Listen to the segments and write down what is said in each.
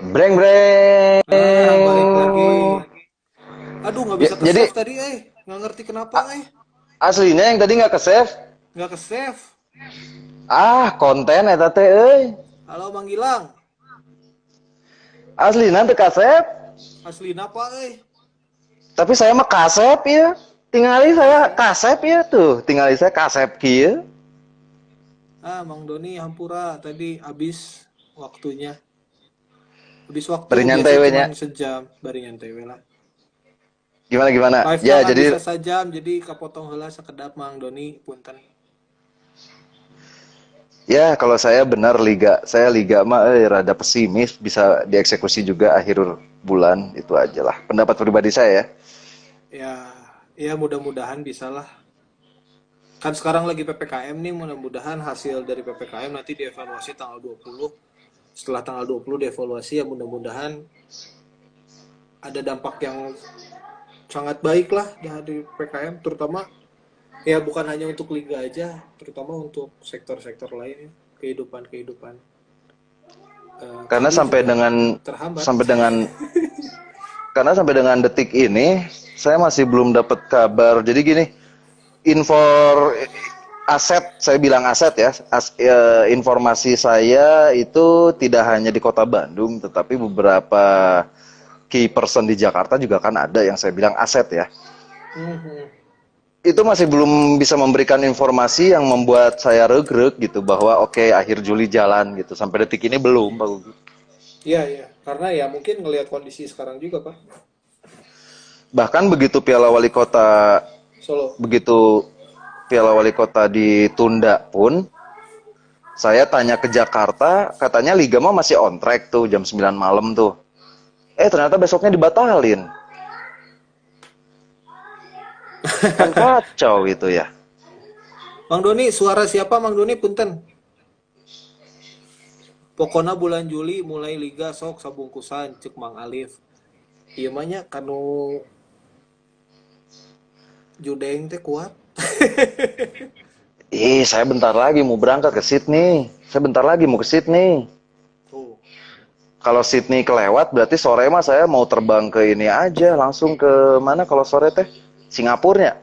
Breng breng. Ah, balik lagi. Aduh, nggak Ya, bisa jadi ke-save tadi, eh. Nggak ngerti kenapa, a- eh. aslinya yang tadi nggak ke save. Nggak ke-save. Konten eta teh euy. Halo, Mang Gilang. Aslina teu ka save. Asli napa, eh? Tapi saya mah kasep ya. Tingali saya Kasep. kasep ya tuh. Tingali saya kasep kieu. Ah, Mang Doni Hampura tadi habis waktunya. Habis waktu Bari biasa nyantai we cuman nya. sejam. Baringan tewe lah. Gimana gimana? Live na Ya nggak bisa jadi sajam, jadi kapotong heula sakedap Mang Doni. Punten. ya kalau saya benar saya liga mah rada pesimis bisa dieksekusi juga akhir bulan itu aja lah. Pendapat pribadi saya ya. Ya, ya mudah-mudahan bisa lah. Kan sekarang lagi PPKM nih, mudah-mudahan hasil dari PPKM nanti dievaluasi tanggal 20. Setelah tanggal 20 dievaluasi, ya mudah-mudahan ada dampak yang sangat baik lah dari PPKM, terutama ya bukan hanya untuk liga aja, terutama untuk sektor-sektor lain ya, kehidupan-kehidupan. Karena Kami juga terhambat. sampai dengan karena sampai dengan detik ini saya masih belum dapat kabar. Jadi gini, infor aset saya bilang aset ya, informasi saya itu tidak hanya di kota Bandung, tetapi beberapa key person di Jakarta juga kan ada yang saya bilang aset ya. Mhm. Itu masih belum bisa memberikan informasi yang membuat saya regreg gitu bahwa oke, akhir Juli jalan gitu. Sampai detik ini belum, Pak Gugi. Iya, iya. Karena ya mungkin ngelihat kondisi sekarang juga, Pak. Bahkan Solo. begitu Piala Wali Kota ditunda pun saya tanya ke Jakarta, katanya Liga mah masih on track tuh jam 9 malam tuh. Ternyata besoknya dibatalin. Kan kacau itu ya. Mang Doni, suara siapa Mang Doni? Punten. Pokoknya bulan Juli mulai liga sok sabungkusan cek Mang Alif. Iya mahnya kanu Judeng teh kuat. Saya bentar lagi mau berangkat ke Sydney. Saya bentar lagi mau ke Sydney. Tuh. Kalau Sydney kelewat, berarti sore mah saya mau terbang ke ini aja, langsung ke mana kalau sore teh? Singapurnya.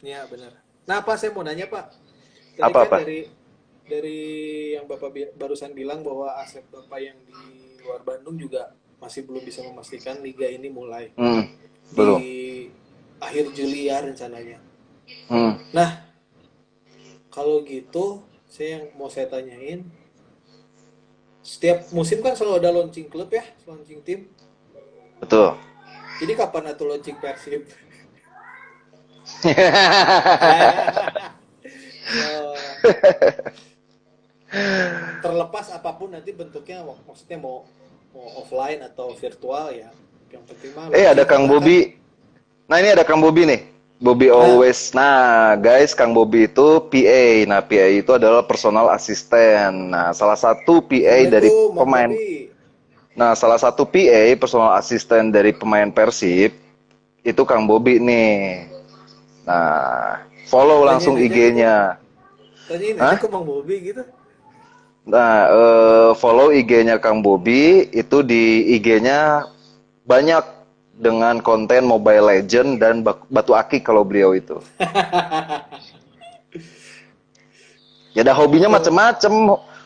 Ya benar. Nah, Pak saya mau nanya Pak. Tadi kan Apa-apa? dari yang Bapak barusan bilang bahwa aset Bapak yang di luar Bandung juga masih belum bisa memastikan liga ini mulai Hmm, di belum. akhir Juli ya rencananya. Hmm, Nah, kalau gitu saya yang mau saya tanyain, setiap musim kan selalu ada launching klub ya, launching tim. betul. Jadi kapan atau launching Persib? Eh, terlepas apapun nanti bentuknya, maksudnya mau offline atau virtual ya. Yang penting mah Ada launching Kang karena kan. Bobi. Nah, ini ada Kang Bobi nih. Bobby Nah, Always. Nah, guys, Kang Bobi itu PA. Nah, PA itu adalah personal assistant. Nah, salah satu PA dari Assalamualaikum Mang pemain. Bobi. Nah, salah satu PA personal assistant dari pemain Persib itu Kang Bobi nih. Nah, follow Tanyain langsung aja kok, IG-nya. tanyain aja Hah? kok Mang Bobi gitu. Nah, follow IG-nya Kang Bobi itu di IG-nya banyak dengan konten Mobile Legend dan batu akik kalau beliau itu. Ya ada hobinya Kalau macem-macem.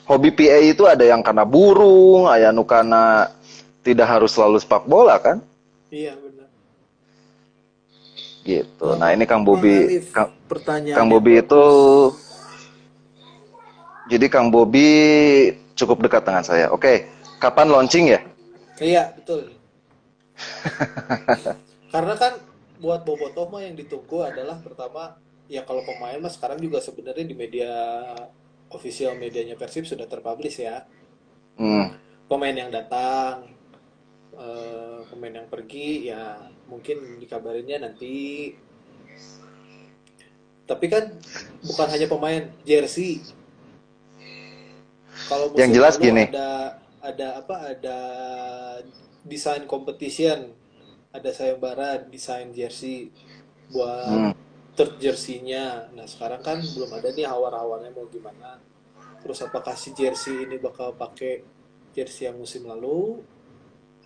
Hobi PA itu ada yang karena burung, ada yang karena tidak harus selalu sepak bola kan? iya benar. Gitu. Nah ini Kang Mang Bobi, Alif, Kang pertanyaan yang Bobi itu, bagus. jadi Kang Bobi cukup dekat dengan saya. Oke, kapan launching ya? Iya, betul. Karena kan buat Bobotoh mah yang ditunggu adalah pertama ya kalau pemain mah sekarang juga sebenarnya di media official medianya Persib sudah terpublish ya. Hmm. Pemain yang datang, pemain yang pergi ya mungkin dikabarinnya nanti. Tapi kan bukan hanya pemain, jersey. Kalau Yang musim jelas lalu gini, ada apa? Ada desain competition, ada sayembara desain jersey buat hmm, third jersey-nya. Nah, sekarang kan belum ada nih hawar-hawarnya mau gimana. Terus apakah si jersey ini bakal pakai jersey yang musim lalu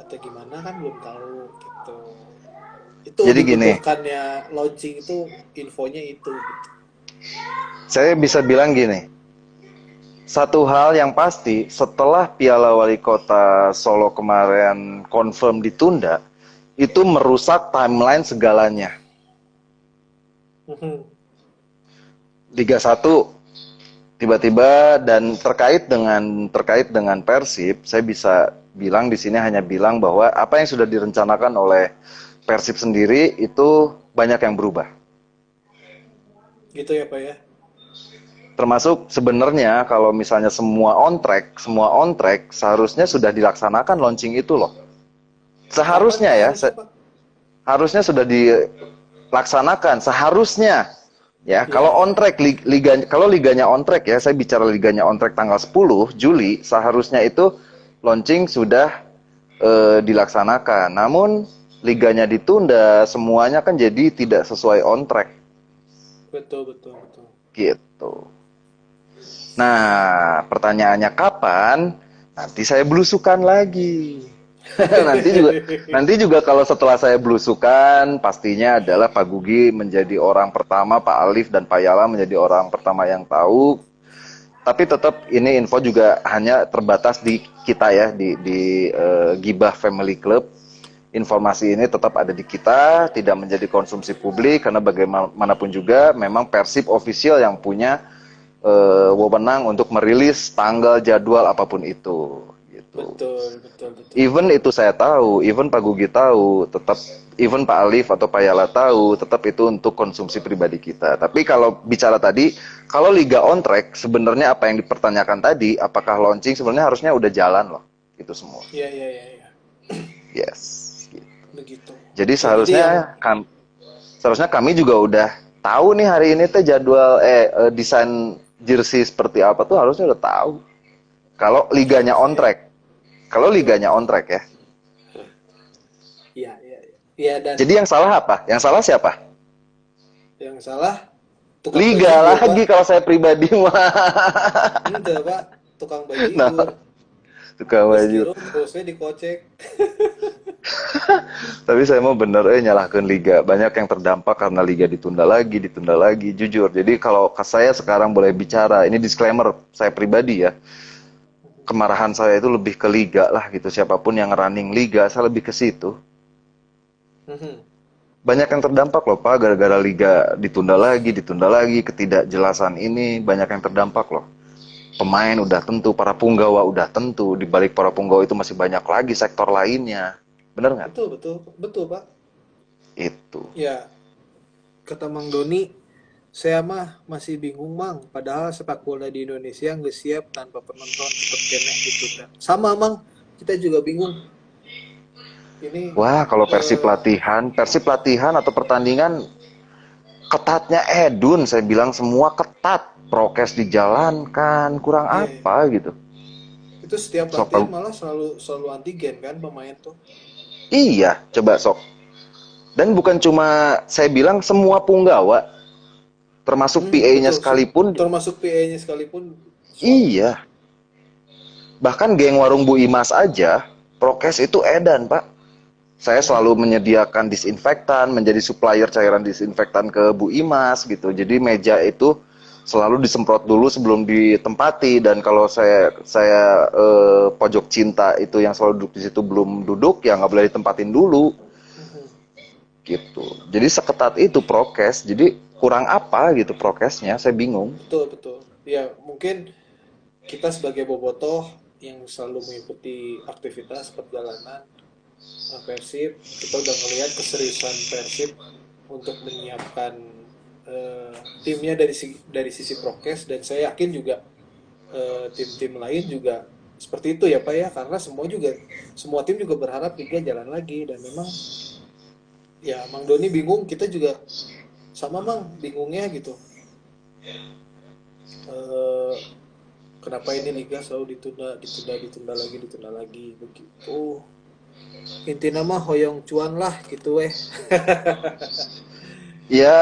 atau gimana kan belum tahu gitu. Itu Jadi gini, dibutuhkannya launching itu infonya itu gitu. saya bisa bilang gini, satu hal yang pasti setelah Piala Wali Kota Solo kemarin confirm ditunda, itu merusak timeline segalanya. Mhm. Liga 1 tiba-tiba, dan terkait dengan Persib, saya bisa bilang di sini hanya bilang bahwa apa yang sudah direncanakan oleh Persib sendiri itu banyak yang berubah. Gitu ya Pak ya. Termasuk sebenarnya kalau misalnya semua on track seharusnya sudah dilaksanakan launching itu loh. Kapan Seharusnya Pak ya, harusnya Pak? harusnya sudah dilaksanakan seharusnya. Ya, kalau Ya, on track kalau liganya on track ya, saya bicara liganya on track tanggal 10 Juli, seharusnya itu launching sudah dilaksanakan. Namun liganya ditunda, semuanya kan jadi tidak sesuai on track betul betul betul. gitu. Nah, pertanyaannya kapan? Nanti saya belusukan lagi. nanti juga kalau setelah saya belusukan, pastinya adalah Pak Gugi menjadi orang pertama, Pak Alif dan Pak Yala menjadi orang pertama yang tahu. Tapi tetap ini info juga hanya terbatas di kita ya, di Gibah Family Club. Informasi ini tetap ada di kita, tidak menjadi konsumsi publik, karena bagaimanapun juga memang Persib official yang punya wewenang untuk merilis tanggal, jadwal apapun itu gitu. Betul betul betul. Even itu saya tahu, even Pak Gugi tahu, tetap even Pak Alif atau Pak Yala tahu, tetap itu untuk konsumsi pribadi kita. Tapi kalau bicara tadi, kalau Liga on track, sebenarnya apa yang dipertanyakan tadi, apakah launching sebenarnya harusnya udah jalan loh, itu semua. Iya iya iya iya. Yes. Gitu. Begitu. Jadi Ya, jadi yang seharusnya kami juga udah tahu nih hari ini teh jadwal desain jersey seperti apa tuh harusnya udah tahu. Kalau liganya on harusnya track. Kalau liganya on track ya. iya iya iya. Iya, dan Jadi yang salah apa? Yang salah siapa? yang salah tukang Liga bajigur Pak. lagi kalau saya pribadi mah. Enggak Pak, tukang Nah, bajigur. suka Geus baju. kieu terusnya dikocek. Tapi saya mau bener nyalahkan liga. Banyak yang terdampak karena liga ditunda lagi, jujur. Jadi kalau saya sekarang boleh bicara, ini disclaimer saya pribadi ya. Kemarahan saya itu lebih ke liga lah gitu. Siapapun yang running liga, saya lebih ke situ. Mhm. Banyak yang terdampak loh Pak, gara-gara liga ditunda lagi, ketidakjelasan ini banyak yang terdampak loh. Pemain udah tentu, para punggawa udah tentu, di balik para punggawa itu masih banyak lagi sektor lainnya. Bener nggak? Betul betul betul Pak. Itu. Ya, kata Mang Doni, saya mah masih bingung Mang, padahal sepak bola di Indonesia nggak siap tanpa penonton seperti enak ditunda. Sama Mang, kita juga bingung. Ini Wah, kalau eh, Persib latihan atau pertandingan ketatnya Edun, saya bilang semua ketat. Prokes dijalankan, kurang iya, iya. apa gitu. Itu setiap Sok, latihan malah selalu selalu antigen kan pemain tuh. iya, coba sok. Dan bukan cuma saya bilang semua punggawa, termasuk PA-nya Betul, sekalipun, termasuk PA-nya sekalipun swab. iya. Bahkan geng warung Bu Imas aja, prokes itu edan, Pak. Saya Mhm. selalu menyediakan disinfektan, menjadi supplier cairan disinfektan ke Bu Imas gitu. Jadi meja itu selalu disemprot dulu sebelum ditempati, dan kalau saya pojok cinta itu yang selalu duduk di situ belum duduk ya nggak boleh ditempatin dulu Mhm. gitu. Jadi seketat itu prokes. Jadi kurang apa gitu prokesnya, saya bingung. Betul, betul. Ya, mungkin kita sebagai bobotoh yang selalu mengikuti aktivitas perjalanan Persib, kita udah ngelihat keseriusan Persib untuk menyiapkan timnya dari sisi prokes, dan saya yakin juga tim-tim lain juga seperti itu ya Pak ya, karena semua tim juga berharap liga jalan lagi, dan memang ya Mang Doni bingung, kita juga sama Mang bingungnya gitu. Eh, Kenapa ini liga selalu ditunda lagi begitu. Intinya mah hoyong cuan lah gitu weh. Ya,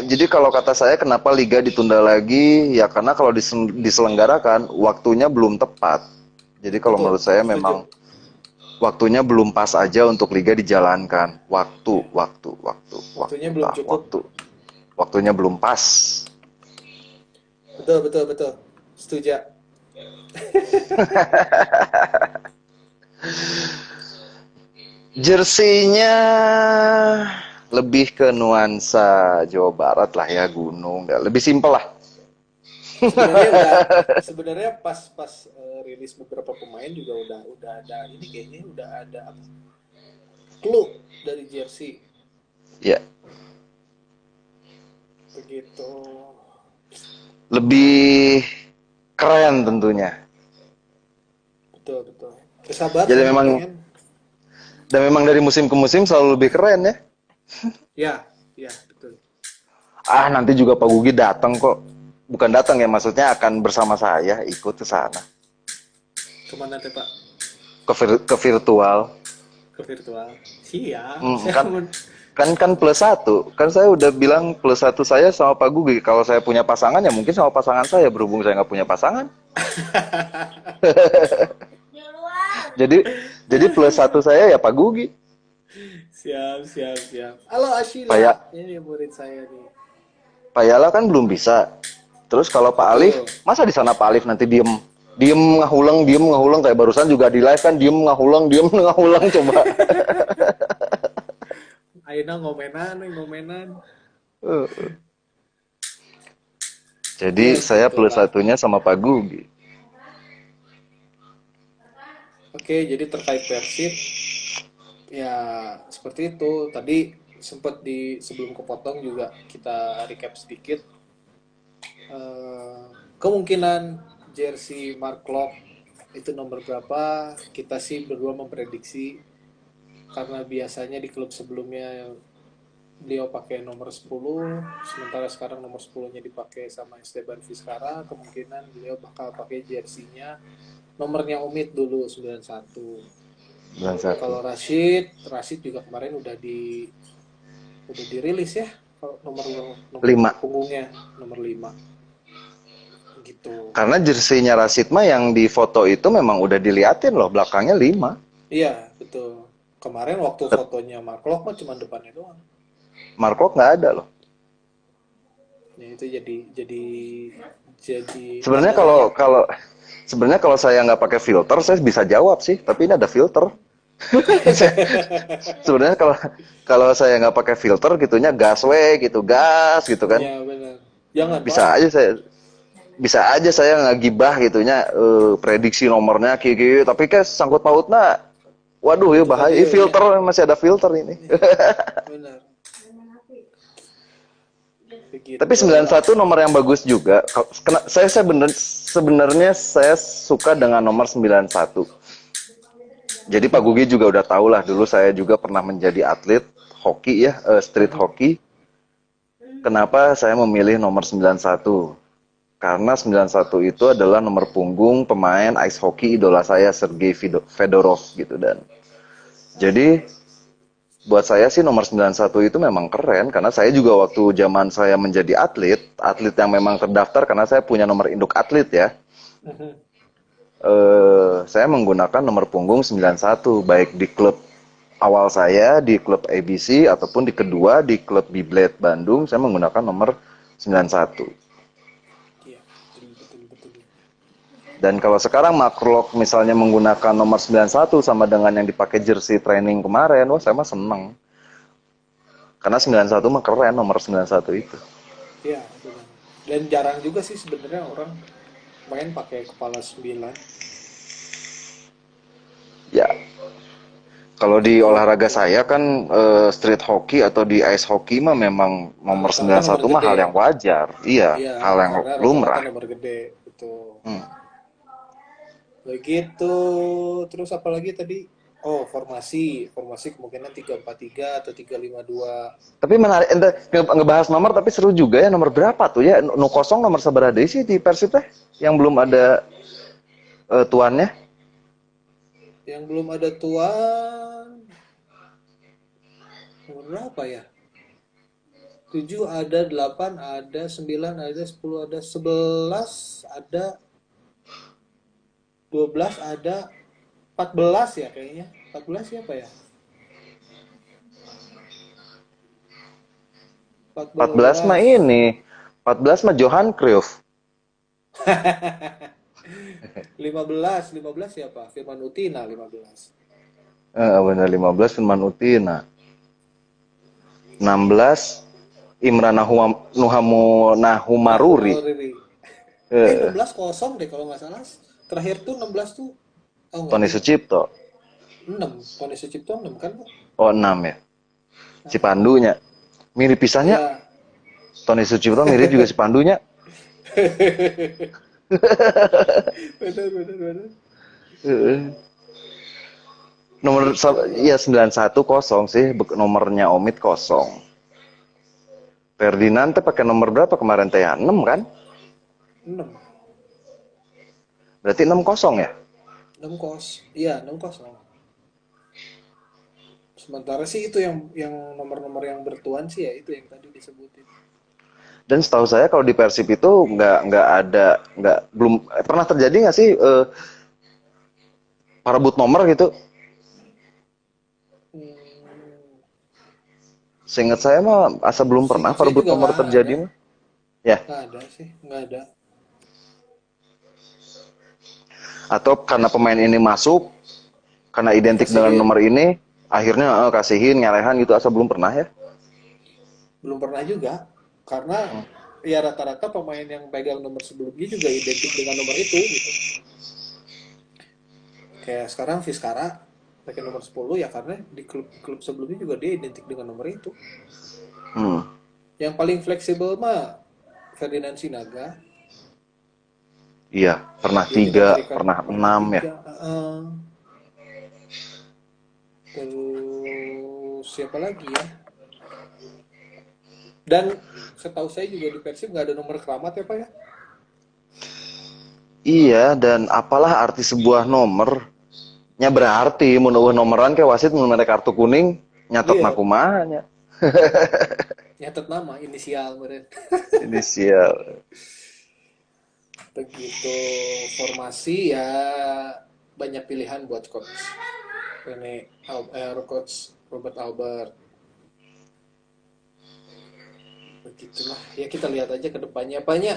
jadi kalau kata saya kenapa liga ditunda lagi? Ya karena kalau diselenggarakan waktunya belum tepat. Jadi kalau Betul, menurut saya setuju. memang Waktunya belum pas aja untuk liga dijalankan. Ya. Waktu, Waktunya belum cukup. waktu. Waktunya belum pas. Betul, betul, betul. Setuju. Jersinya lebih ke nuansa Jawa Barat lah ya, gunung. Lebih simpel lah. Sebenarnya pas rilis beberapa pemain juga udah ada ini, kayaknya udah ada apa? Clue dari jersey Ya, begitu. lebih keren tentunya. Betul, betul. Sabar, Jadi saya mau memang pengen. dan memang dari musim ke musim selalu lebih keren ya. Ya, ya, betul. Ah, nanti juga Pak Gugi datang kok. Bukan datang ya, maksudnya akan bersama saya ikut ke sana. Kemana teh Pak? Ke virtual. Ke virtual. Siap. Kan kan plus satu. Kan saya udah bilang plus satu saya sama Pak Gugi. Kalau saya punya pasangan ya mungkin sama pasangan saya. Berhubung saya nggak punya pasangan. Jadi jadi plus satu saya ya Pak Gugi. Siap, siap, siap. Halo Pak Ashila, ini murid saya nih. Pak Yala kan belum bisa. Terus kalau Pak Alif, Betul. masa di sana Pak Alif nanti diem ngahulang kayak barusan juga di live kan diem ngahulang coba. Aina ngomenan, ngomenan. Jadi Ya saya plus gitulah. satunya sama Pak Gugi. Oke, jadi terkait Persib, ya seperti itu. Tadi sempat di sebelum kepotong juga kita recap sedikit. Eh, Kemungkinan jersey Mark Klok itu nomor berapa? Kita sih berdua memprediksi karena biasanya di klub sebelumnya beliau pakai nomor 10, sementara sekarang nomor 10-nya dipakai sama Esteban Vizcarra, kemungkinan beliau bakal pakai jersinya nomornya Umit dulu 91. Bulan satu. Kalau Rashid juga kemarin udah dirilis ya, kalau nomor 5. punggungnya nomor 5 gitu. Karena jersinya Rashid mah yang di foto itu memang udah diliatin loh belakangnya 5. Iya, betul. Kemarin waktu fotonya Mark Locke mah cuma depannya doang. Markok nggak ada loh. Ya itu jadi Sebenarnya tanda tanya. kalau saya nggak pakai filter saya bisa jawab sih, tapi ini ada filter. Sebenarnya kalau kalau saya nggak pakai filter gitunya gas gitu kan. Ya benar. Jangan Bisa Pak. aja saya bisa aja saya ngagibah gitunya prediksi nomornya kayak tapi kan sangkut pautnya waduh ya Itu bahaya. tadi Ini ya. filter masih ada filter ini. Benar. Tapi Begitu. 91 nomor yang bagus juga. Sebenarnya saya suka dengan nomor 91. Jadi Pak Gugi juga udah tahu lah dulu saya juga pernah menjadi atlet hoki ya, street hoki. Kenapa saya memilih nomor 91? Karena 91 itu adalah nomor punggung pemain ice hockey idola saya Sergei Fedorov gitu dan jadi buat saya sih nomor 91 itu memang keren karena saya juga waktu zaman saya menjadi atlet yang memang terdaftar karena saya punya nomor induk atlet ya. Saya menggunakan nomor punggung 91 baik di klub awal saya di klub ABC ataupun di kedua di klub Biblet Bandung saya menggunakan nomor 91. Iya, betul. Dan kalau sekarang Makrolok misalnya menggunakan nomor 91 sama dengan yang dipakai jersey training kemarin, wah saya mah seneng. Karena 91 mah keren nomor 91 itu. Iya, benar. Dan jarang juga sih sebenarnya orang main pakai kepala 9 Ya, kalau di olahraga gitu. saya kan street hockey atau di ice hockey mah memang nomor Rata-rata nomor 91 mah hal gede. yang wajar. Iya, Iya, hal yang karena rata-rata lumrah. nomor gede gitu. Hmm. Begitu. Terus apa lagi tadi? Oh, formasi. Formasi kemungkinan 3-4-3 atau 3-5-2. Tapi menarik, ente ngebahas nomor tapi seru juga ya. Nomor berapa tuh ya? Nu kosong nomor seberapa sih di Persib teh? Yang belum ada tuannya? Yang belum ada tuan, nomor berapa ya? 7 ada, 8 ada, 9 ada, 10 ada, 11 ada, 12 ada, 14 ya kayaknya. 14 siapa ya? 14 mah 14. ini. 14 mah Johan Cruyff. 15 siapa? Firman Utina 15. Benar 15 Firman Utina. 16 Imran Nahumaruri. Riri. Eh, 16 kosong deh kalau nggak salah. Terakhir tuh 16 tuh. Oh nggak Tony deh. Sucipto. 6. Tony Sucipto 6 kan? Oh 6 ya. Si Pandunya. Mirip pisahnya. Ya. Tony Sucipto mirip juga si Pandunya. Benar. Eh, Nomor ya 91 kosong sih. Nomornya Omid kosong. Ferdinand teh pakai nomor berapa kemarin teh ya? 6 kan? 6. Berarti 6 kosong ya? 6 kos. Iya, 6 kosong. Sementara sih itu yang nomor-nomor yang bertuan sih ya itu yang tadi disebutin. Dan setahu saya kalau di Persib itu belum pernah terjadi nggak sih parebut nomor gitu? Hmm, Seingat saya mah asa belum pernah seingat saya parebut juga nomor nggak ada. terjadi mah. Ya, Nggak ada sih, nggak ada. atau karena pemain ini masuk karena identik dengan Dikasihin. nomor ini, akhirnya kasihin ngelehan gitu asa belum pernah ya. Belum pernah juga. Karena ya rata-rata pemain yang pegang nomor sebelumnya juga identik dengan nomor itu gitu. Kayak sekarang Vizcara pakai nomor 10 ya karena di klub sebelumnya juga dia identik dengan nomor itu. Hmm. Yang paling fleksibel mah Ferdinand Sinaga. Iya, pernah Dia juga 3, dari pernah pernah 6 ya. 3. Terus siapa lagi ya? Dan setahu saya juga di Persib nggak ada nomor keramat ya Pak ya? Iya, dan apalah arti sebuah nomor? Nya berarti mun eueuh nomoran ke wasit mun mere kartu kuning nyatetna Iya, kumaha nya. nyatet nama, inisial meren. Inisial. Begitu formasi ya banyak pilihan buat coach. Coach Robert Albert. Begitulah. Ya kita lihat aja ke depannya banyak.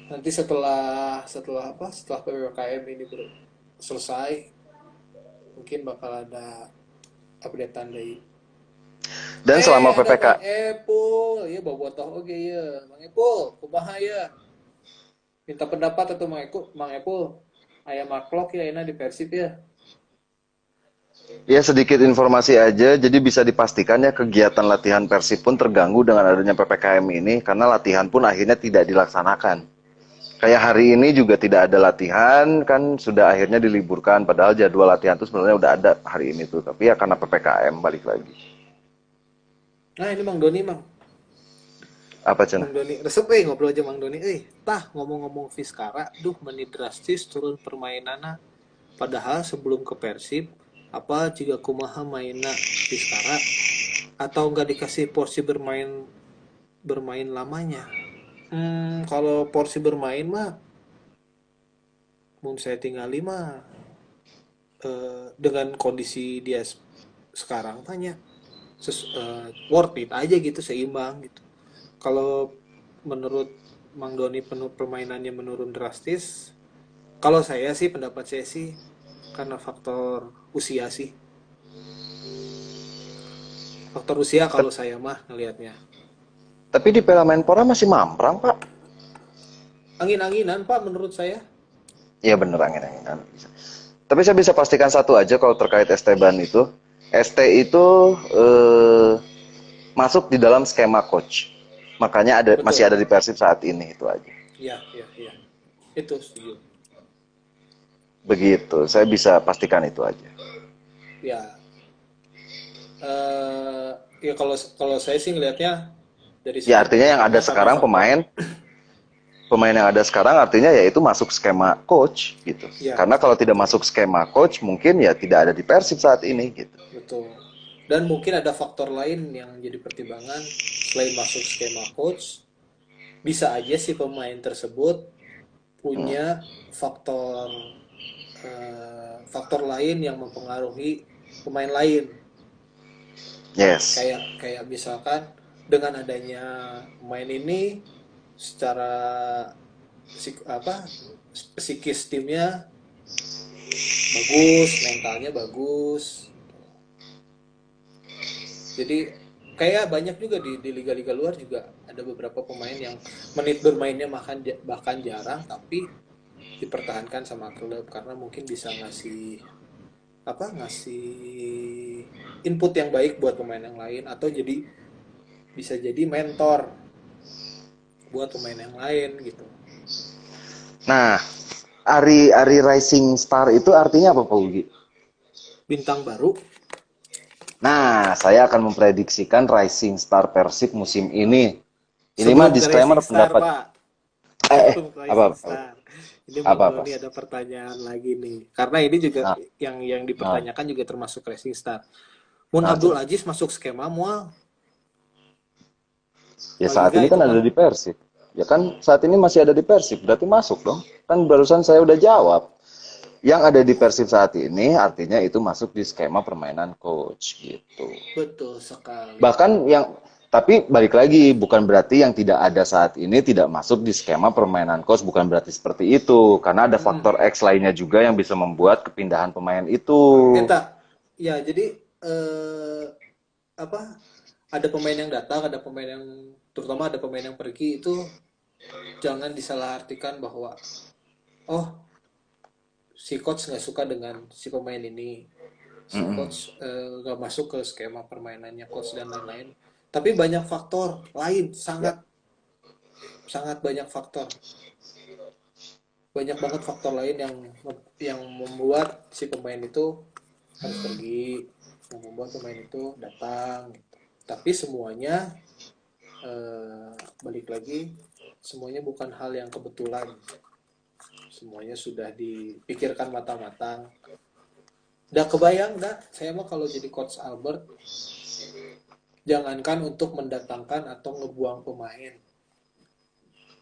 Nanti setelah apa? Setelah PPKM ini selesai, mungkin bakal ada updatean dari. Dan selama Ada Mang PPK Epul, ya bobotoh oke ya. Mang Epul, kumaha ya? Minta pendapat atau Mang Epul? Aya maklok ya enak di Persib ya. ya sedikit informasi aja, jadi bisa dipastikan ya kegiatan latihan Persib pun terganggu dengan adanya PPKM ini karena latihan pun akhirnya tidak dilaksanakan. Kayak hari ini juga tidak ada latihan, kan sudah akhirnya diliburkan, padahal jadwal latihan itu sebenarnya udah ada hari ini tuh, tapi ya karena PPKM balik lagi. Nah ini Mang Doni Mang. Apa cina? Mang Doni, resep ngobrol aja Mang Doni. Tah ngomong-ngomong Vizcara, duh menit drastis turun permainanna. Padahal sebelum ke Persib, apa jika kumaha mainna Vizcara atau nggak dikasih porsi bermain lamanya? Kalau porsi bermain mah, mun saya tinggal 5 dengan kondisi dia sekarang tanya worth it aja gitu seimbang gitu. Kalau menurut Mang Doni permainannya menurun drastis, kalau saya sih pendapat saya sih karena faktor usia sih. Faktor usia kalau saya mah ngelihatnya. Tapi di Piala Menpora masih mamprang, Pak. Angin-anginan Pak menurut saya. Iya bener angin-anginan. Tapi saya bisa pastikan satu aja kalau terkait Esteban itu. ST itu masuk di dalam skema coach. Makanya masih Betul. ada di Persib saat ini itu aja. Iya. Itu setuju. Begitu, saya bisa pastikan itu aja. Ya, ya kalau saya sih ngelihatnya dari Ya segi artinya yang ada pemainnya karena sekarang faktor pemain yang ada sekarang artinya yaitu masuk skema coach gitu. ya Karena kalau tidak masuk skema coach mungkin ya tidak ada di Persib saat ini gitu. betul. Dan mungkin ada faktor lain yang jadi pertimbangan selain masuk skema coach, bisa aja si pemain tersebut punya faktor faktor lain yang mempengaruhi pemain lain. Yes. Kayak misalkan dengan adanya pemain ini secara psikis timnya bagus, mentalnya bagus. Jadi kayak banyak juga di liga-liga luar juga ada beberapa pemain yang menit bermainnya bahkan jarang, tapi dipertahankan sama klub karena mungkin bisa ngasih input yang baik buat pemain yang lain, atau bisa jadi mentor buat pemain yang lain gitu. Nah, Ari Rising Star itu artinya apa, Pak Ugi? Bintang baru. Nah, saya akan memprediksikan Rising Star Persib musim ini. Ini mah Sebelum ke disclaimer Racing Star, pendapat. Pak. Eh, Sebelum ke apa? Racing Star. Ini Bang Apa? Doni ada pertanyaan lagi nih. Karena ini juga Nah, yang nah, dipertanyakan juga termasuk Racing Star. Mun nah, Abdul coba. Aziz masuk skema mual Ya La saat Liga ini itu kan ada mah. di Persib. Ya kan saat ini masih ada di Persib, berarti masuk dong. Kan barusan saya udah jawab. Yang ada di Persib saat ini artinya itu masuk di skema permainan coach gitu. Betul sekali. Bahkan yang tapi balik lagi bukan berarti yang tidak ada saat ini tidak masuk di skema permainan coach, bukan berarti seperti itu karena ada faktor X lainnya juga yang bisa membuat kepindahan pemain itu. Eta, ya jadi apa? Ada pemain yang datang, ada pemain yang terutama ada pemain yang pergi, itu jangan disalahartikan bahwa oh si coach nggak suka dengan si pemain ini, si coach nggak masuk ke skema permainannya coach dan lain-lain. Tapi banyak faktor lain, Ya, sangat sangat banyak faktor, banyak banget faktor lain yang membuat si pemain itu harus pergi, yang membuat pemain itu datang. Tapi semuanya balik lagi, semuanya bukan hal yang kebetulan. Semuanya sudah dipikirkan matang-matang. Udah kebayang, saya mah kalau jadi coach Albert, jangankan untuk mendatangkan atau ngebuang pemain,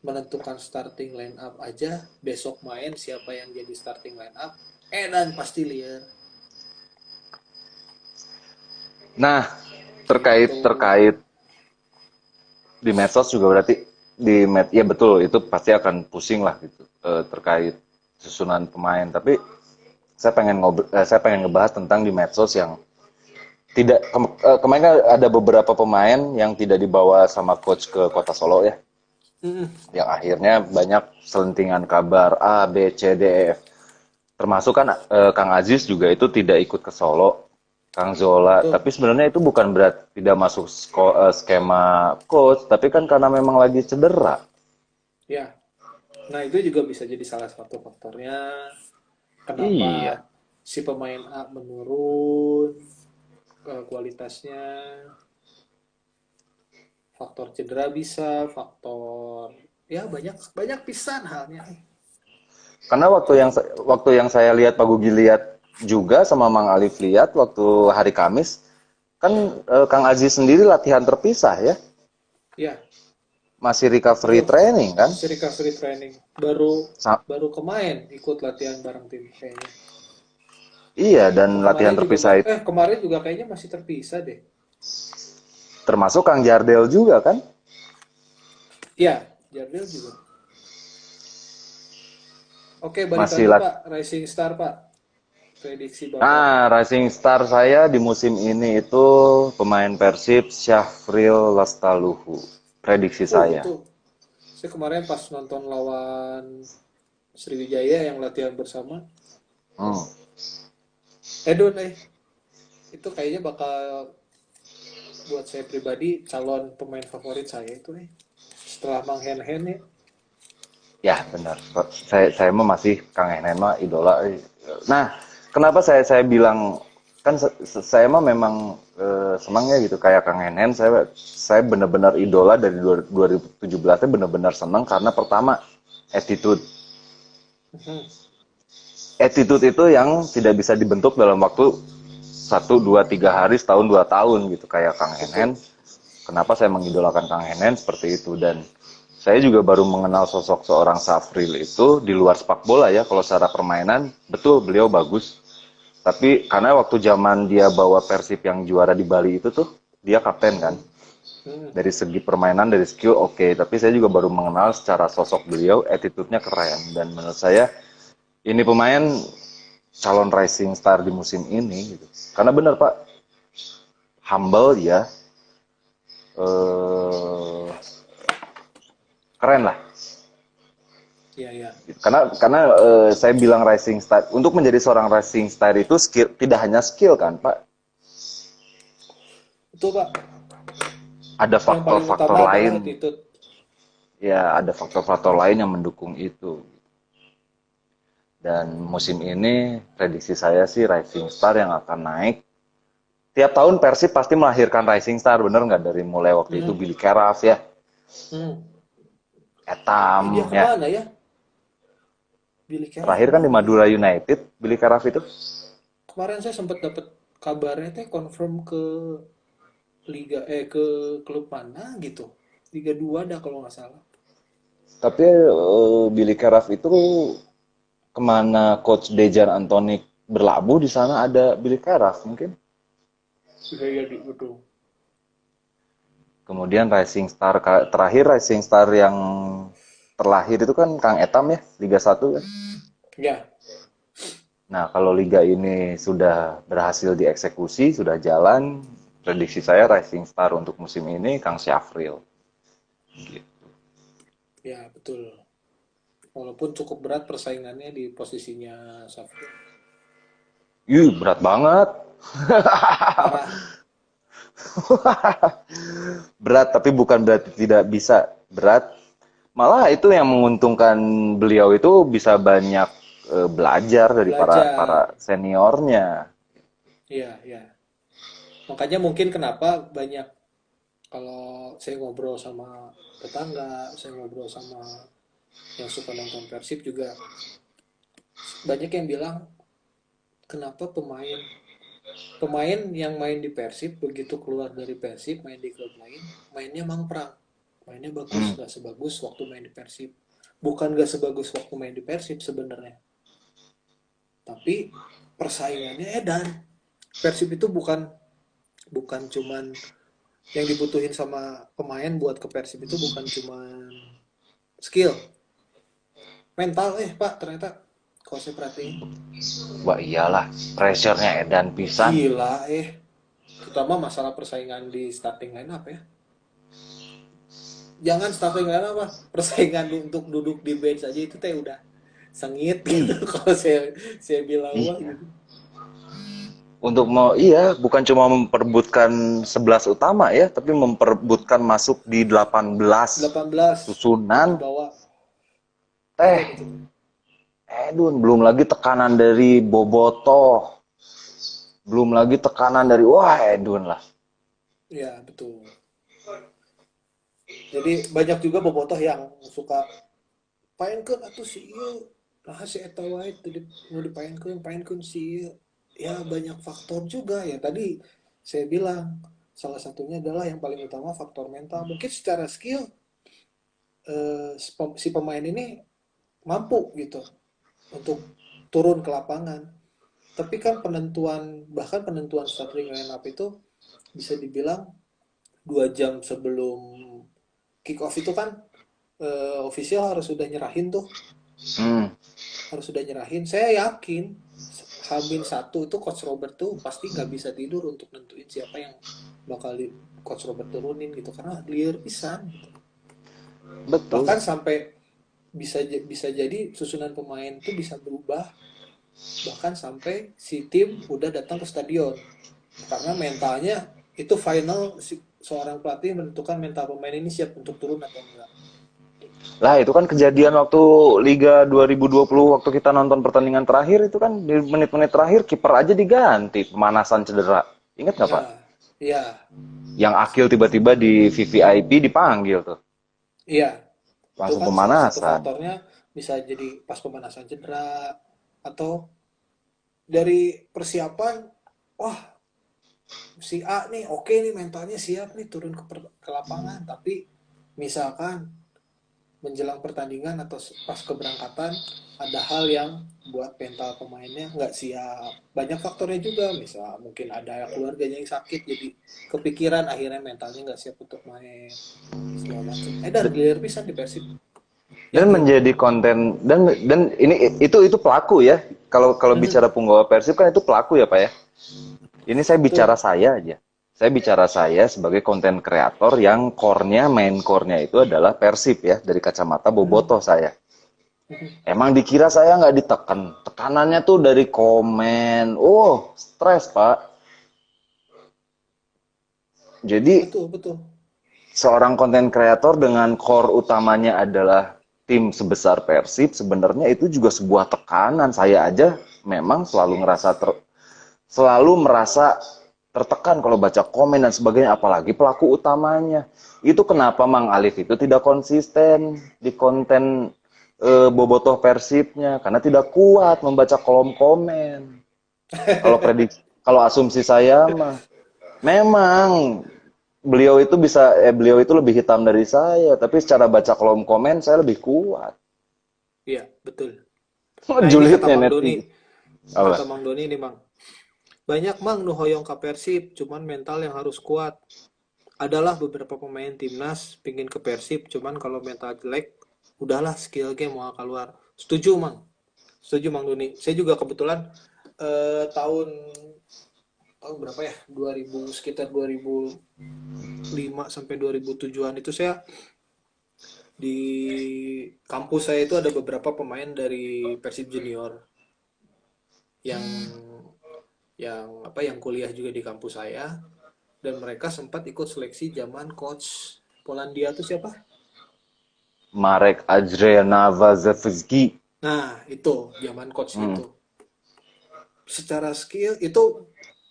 menentukan starting line up aja, besok main siapa yang jadi starting line up, dan pasti liar. nah, Gitu. terkait di medsos juga berarti ya betul itu pasti akan pusing lah gitu terkait susunan pemain. Tapi saya pengen ngebahas tentang di medsos yang tidak kemarin kan ada beberapa pemain yang tidak dibawa sama coach ke Kota Solo ya. Yang akhirnya banyak selentingan kabar A, B, C, D, E, F. Termasuk kan Kang Aziz juga itu tidak ikut ke Solo, Kang Zola. Betul. Tapi sebenarnya itu bukan berarti tidak masuk skema coach, tapi kan karena memang lagi cedera. Ya. Nah, itu juga bisa jadi salah satu faktornya Iya. kenapa si pemain A menurun kualitasnya. Faktor cedera bisa, faktor ya banyak banyak pisan halnya. Karena waktu yang saya lihat Pak Gugi lihat juga sama Mang Alif lihat waktu hari Kamis, kan Kang Aziz sendiri latihan terpisah ya. Ya, Masih recovery betul. training kan? Masih recovery training. Baru Sa- baru kemarin ikut latihan bareng tim kayaknya. iya, dan Atau latihan terpisah itu kemarin juga kayaknya masih terpisah deh. termasuk Kang Jardel juga kan? Iya, Jardel juga. Oke, balik Masih lagi lat Pak, Rising Star Pak. Prediksi Bapak. Nah, rising star saya di musim ini itu pemain Persib Syafril Lastaluhu. Prediksi saya. Itu saya kemarin pas nonton lawan Sriwijaya yang latihan bersama, Hmm. Edon itu kayaknya bakal buat saya pribadi calon pemain favorit saya itu setelah Mang Hen Hen ya. Ya, benar. Saya mah masih Kang Henen mah idola. Nah, kenapa saya bilang kan saya mah memang senangnya gitu kayak Kang Henen saya benar-benar idola dari 2017-nya benar-benar senang karena pertama attitude. Attitude itu yang tidak bisa dibentuk dalam waktu 1, 2, 3 hari, setahun 2 tahun gitu kayak Kang Betul. Henen. Kenapa saya mengidolakan Kang Henen seperti itu dan Saya juga baru mengenal sosok seorang Safril itu di luar sepak bola ya. Kalau secara permainan, betul beliau bagus. Tapi karena waktu zaman dia bawa Persib yang juara di Bali itu tuh, dia kapten kan. Hmm. Hmm. Dari segi permainan, dari skill oke. Tapi saya juga baru mengenal secara sosok beliau, attitude-nya keren. Dan menurut saya, ini pemain calon rising star di musim ini. Gitu. Karena benar Pak, humble ya. Eh, keren lah. Ya, ya. Karena saya bilang rising star untuk menjadi seorang rising star itu skill tidak hanya skill kan Pak, Itu Pak, ada yang paling faktor-faktor utama adalah lain attitude. ya, ada faktor-faktor lain yang mendukung itu. Dan musim ini prediksi saya sih rising star yang akan naik. Tiap tahun Persib pasti melahirkan rising star, bener nggak, dari mulai waktu itu Hmm. Billy Keraf ya, Hmm. Dia Etam ya, kemana ya? Billy Keraf terakhir kan di kemana ya? Madura United Billy Keraf itu. Kemarin saya sempat dapat kabarnya teh confirm ke ke klub mana gitu. Liga 2 dah kalau nggak salah. Tapi Billy Keraf itu kemana Coach Dejan Antonik berlabuh, di sana ada Billy Keraf mungkin. Sudah jadi betul. Kemudian terakhir Rising Star yang terlahir itu kan Kang Etam ya, Liga 1 kan. Ya, Nah, kalau liga ini sudah berhasil dieksekusi, sudah jalan, prediksi saya Rising Star untuk musim ini Kang Syafril. Gitu. ya betul. Walaupun cukup berat persaingannya di posisinya Safri. Berat banget. Parah. Berat, tapi bukan berarti tidak bisa. Berat. Malah itu yang menguntungkan beliau itu bisa banyak belajar dari para Belajar. seniornya. Iya, ya. Makanya mungkin kenapa banyak kalau saya ngobrol sama tetangga, saya ngobrol sama yang suka nonton Persib juga banyak yang bilang kenapa pemain pemain yang main di Persib begitu keluar dari Persib main di klub lain mainnya mangprang, mainnya bagus Hmm. gak sebagus waktu main di Persib, bukan gak sebagus waktu main di Persib sebenarnya, tapi persaingannya edan. Persib itu bukan bukan cuman yang dibutuhin sama pemain buat ke Persib itu bukan cuman skill, mental Pak ternyata kalau saya perhatiin Wah iyalah, pressure-nya edan pisan. gila terutama masalah persaingan di starting line up ya. Jangan starting line up apa, persaingan untuk duduk di bench aja itu teh udah sengit gitu Ih, kalau saya bilang wah iya. gitu. Iya, bukan cuma memperebutkan 11 utama ya, tapi memperebutkan masuk di 18 18 ke susunan. bawah Teh, edan itu tuh. belum lagi tekanan dari Bobotoh, belum lagi tekanan dari wah Edun lah. Ya betul, jadi banyak juga bobotoh yang suka paenkeun atuh si ieu nah si eta wae teu nu dipaenkeun si ieu. Ya banyak faktor juga ya tadi saya bilang salah satunya adalah yang paling utama faktor mental. Mungkin secara skill si pemain ini mampu gitu untuk turun ke lapangan. Tapi kan bahkan penentuan starting line up itu bisa dibilang 2 jam sebelum kick off itu kan official harus sudah nyerahin tuh, Hmm, harus sudah nyerahin. Saya yakin Hamin satu itu Coach Robert tuh pasti nggak bisa tidur untuk nentuin siapa yang bakal Coach Robert turunin gitu karena liar pisan gitu. betul. Bahkan sampai bisa jadi susunan pemain tuh bisa berubah bahkan sampai si tim udah datang ke stadion karena mentalnya itu final, seorang pelatih menentukan mental pemain ini siap untuk turun atau enggak. Lah itu kan kejadian waktu Liga 2020 waktu kita nonton pertandingan terakhir itu kan di menit-menit terakhir kiper aja diganti pemanasan cedera. Ingat nggak Pak? Nah, iya, Yang Akil tiba-tiba di VVIP dipanggil tuh. iya, itu Langsung kan salah satu pemanasan. faktornya bisa jadi pas pemanasan cedera atau dari persiapan, wah si A nih oke nih mentalnya siap nih turun ke lapangan, tapi misalkan menjelang pertandingan atau pas keberangkatan ada hal yang buat mental pemainnya nggak siap. Banyak faktornya juga, misal mungkin ada keluarganya yang sakit jadi kepikiran akhirnya mentalnya nggak siap untuk main segala macam. Dan gilir pisan di Persib Dan yang menjadi konten dan ini itu pelaku ya. Kalau kalau bicara punggawa Persib kan itu pelaku ya Pak ya. Ini saya bicara betul. saya aja. Saya bicara saya sebagai konten kreator yang core-nya, main core-nya itu adalah Persib ya, dari kacamata bobotoh saya. Emang dikira saya nggak ditekan. Tekanannya tuh dari komen. Oh, stres Pak. Jadi Betul betul. seorang konten kreator dengan core utamanya adalah tim sebesar Persib, sebenarnya itu juga sebuah tekanan. Saya aja memang selalu merasa tertekan kalau baca komen dan sebagainya, apalagi pelaku utamanya. Itu kenapa Mang Alif itu tidak konsisten di konten bobotoh Persibnya, karena tidak kuat membaca kolom komen. Kalau asumsi saya mah, memang beliau itu lebih hitam dari saya, tapi secara baca kolom komen saya lebih kuat. Iya betul. Nah ini kata Julidnya Mang Doni, netizen. Apa? kata Mang Doni ini Mang, banyak Mang nu hoyong ka Persib cuman mental yang harus kuat. Adalah beberapa pemain timnas pingin ke Persib cuman kalau mental jelek udahlah skill game mau keluar. Setuju Mang, setuju Mang Doni. Saya juga kebetulan tahun tahun berapa ya, 2000, sekitar 2005 sampai 2007-an itu saya di kampus saya itu ada beberapa pemain dari Persib Junior yang yang kuliah juga di kampus saya, dan mereka sempat ikut seleksi zaman coach Polandia tuh siapa? Marek Adrianavazevski. Nah, itu zaman coach Hmm. itu. Secara skill itu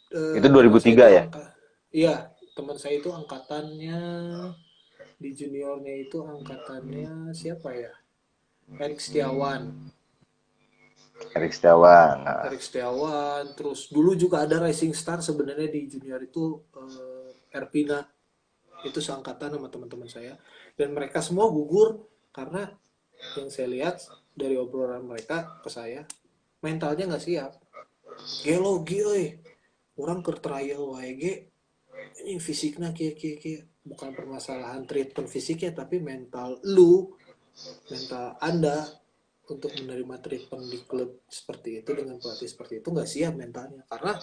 Itu teman saya itu 2003 ya? iya, teman saya itu angkatannya di juniornya itu angkatannya siapa ya? Erik Setiawan. Erik Setiawan. Nah. Erik Setiawan, terus dulu juga ada Rising Star sebenarnya di junior itu Erpina, itu seangkatan sama teman-teman saya, dan mereka semua gugur karena yang saya lihat dari obrolan mereka ke saya, mentalnya nggak siap. Gelo gile orang ke trial WG ini fisiknya kia bukan permasalahan treatment fisiknya tapi mental anda untuk menerima treatment di klub seperti itu dengan pelatih seperti itu nggak siap mentalnya, karena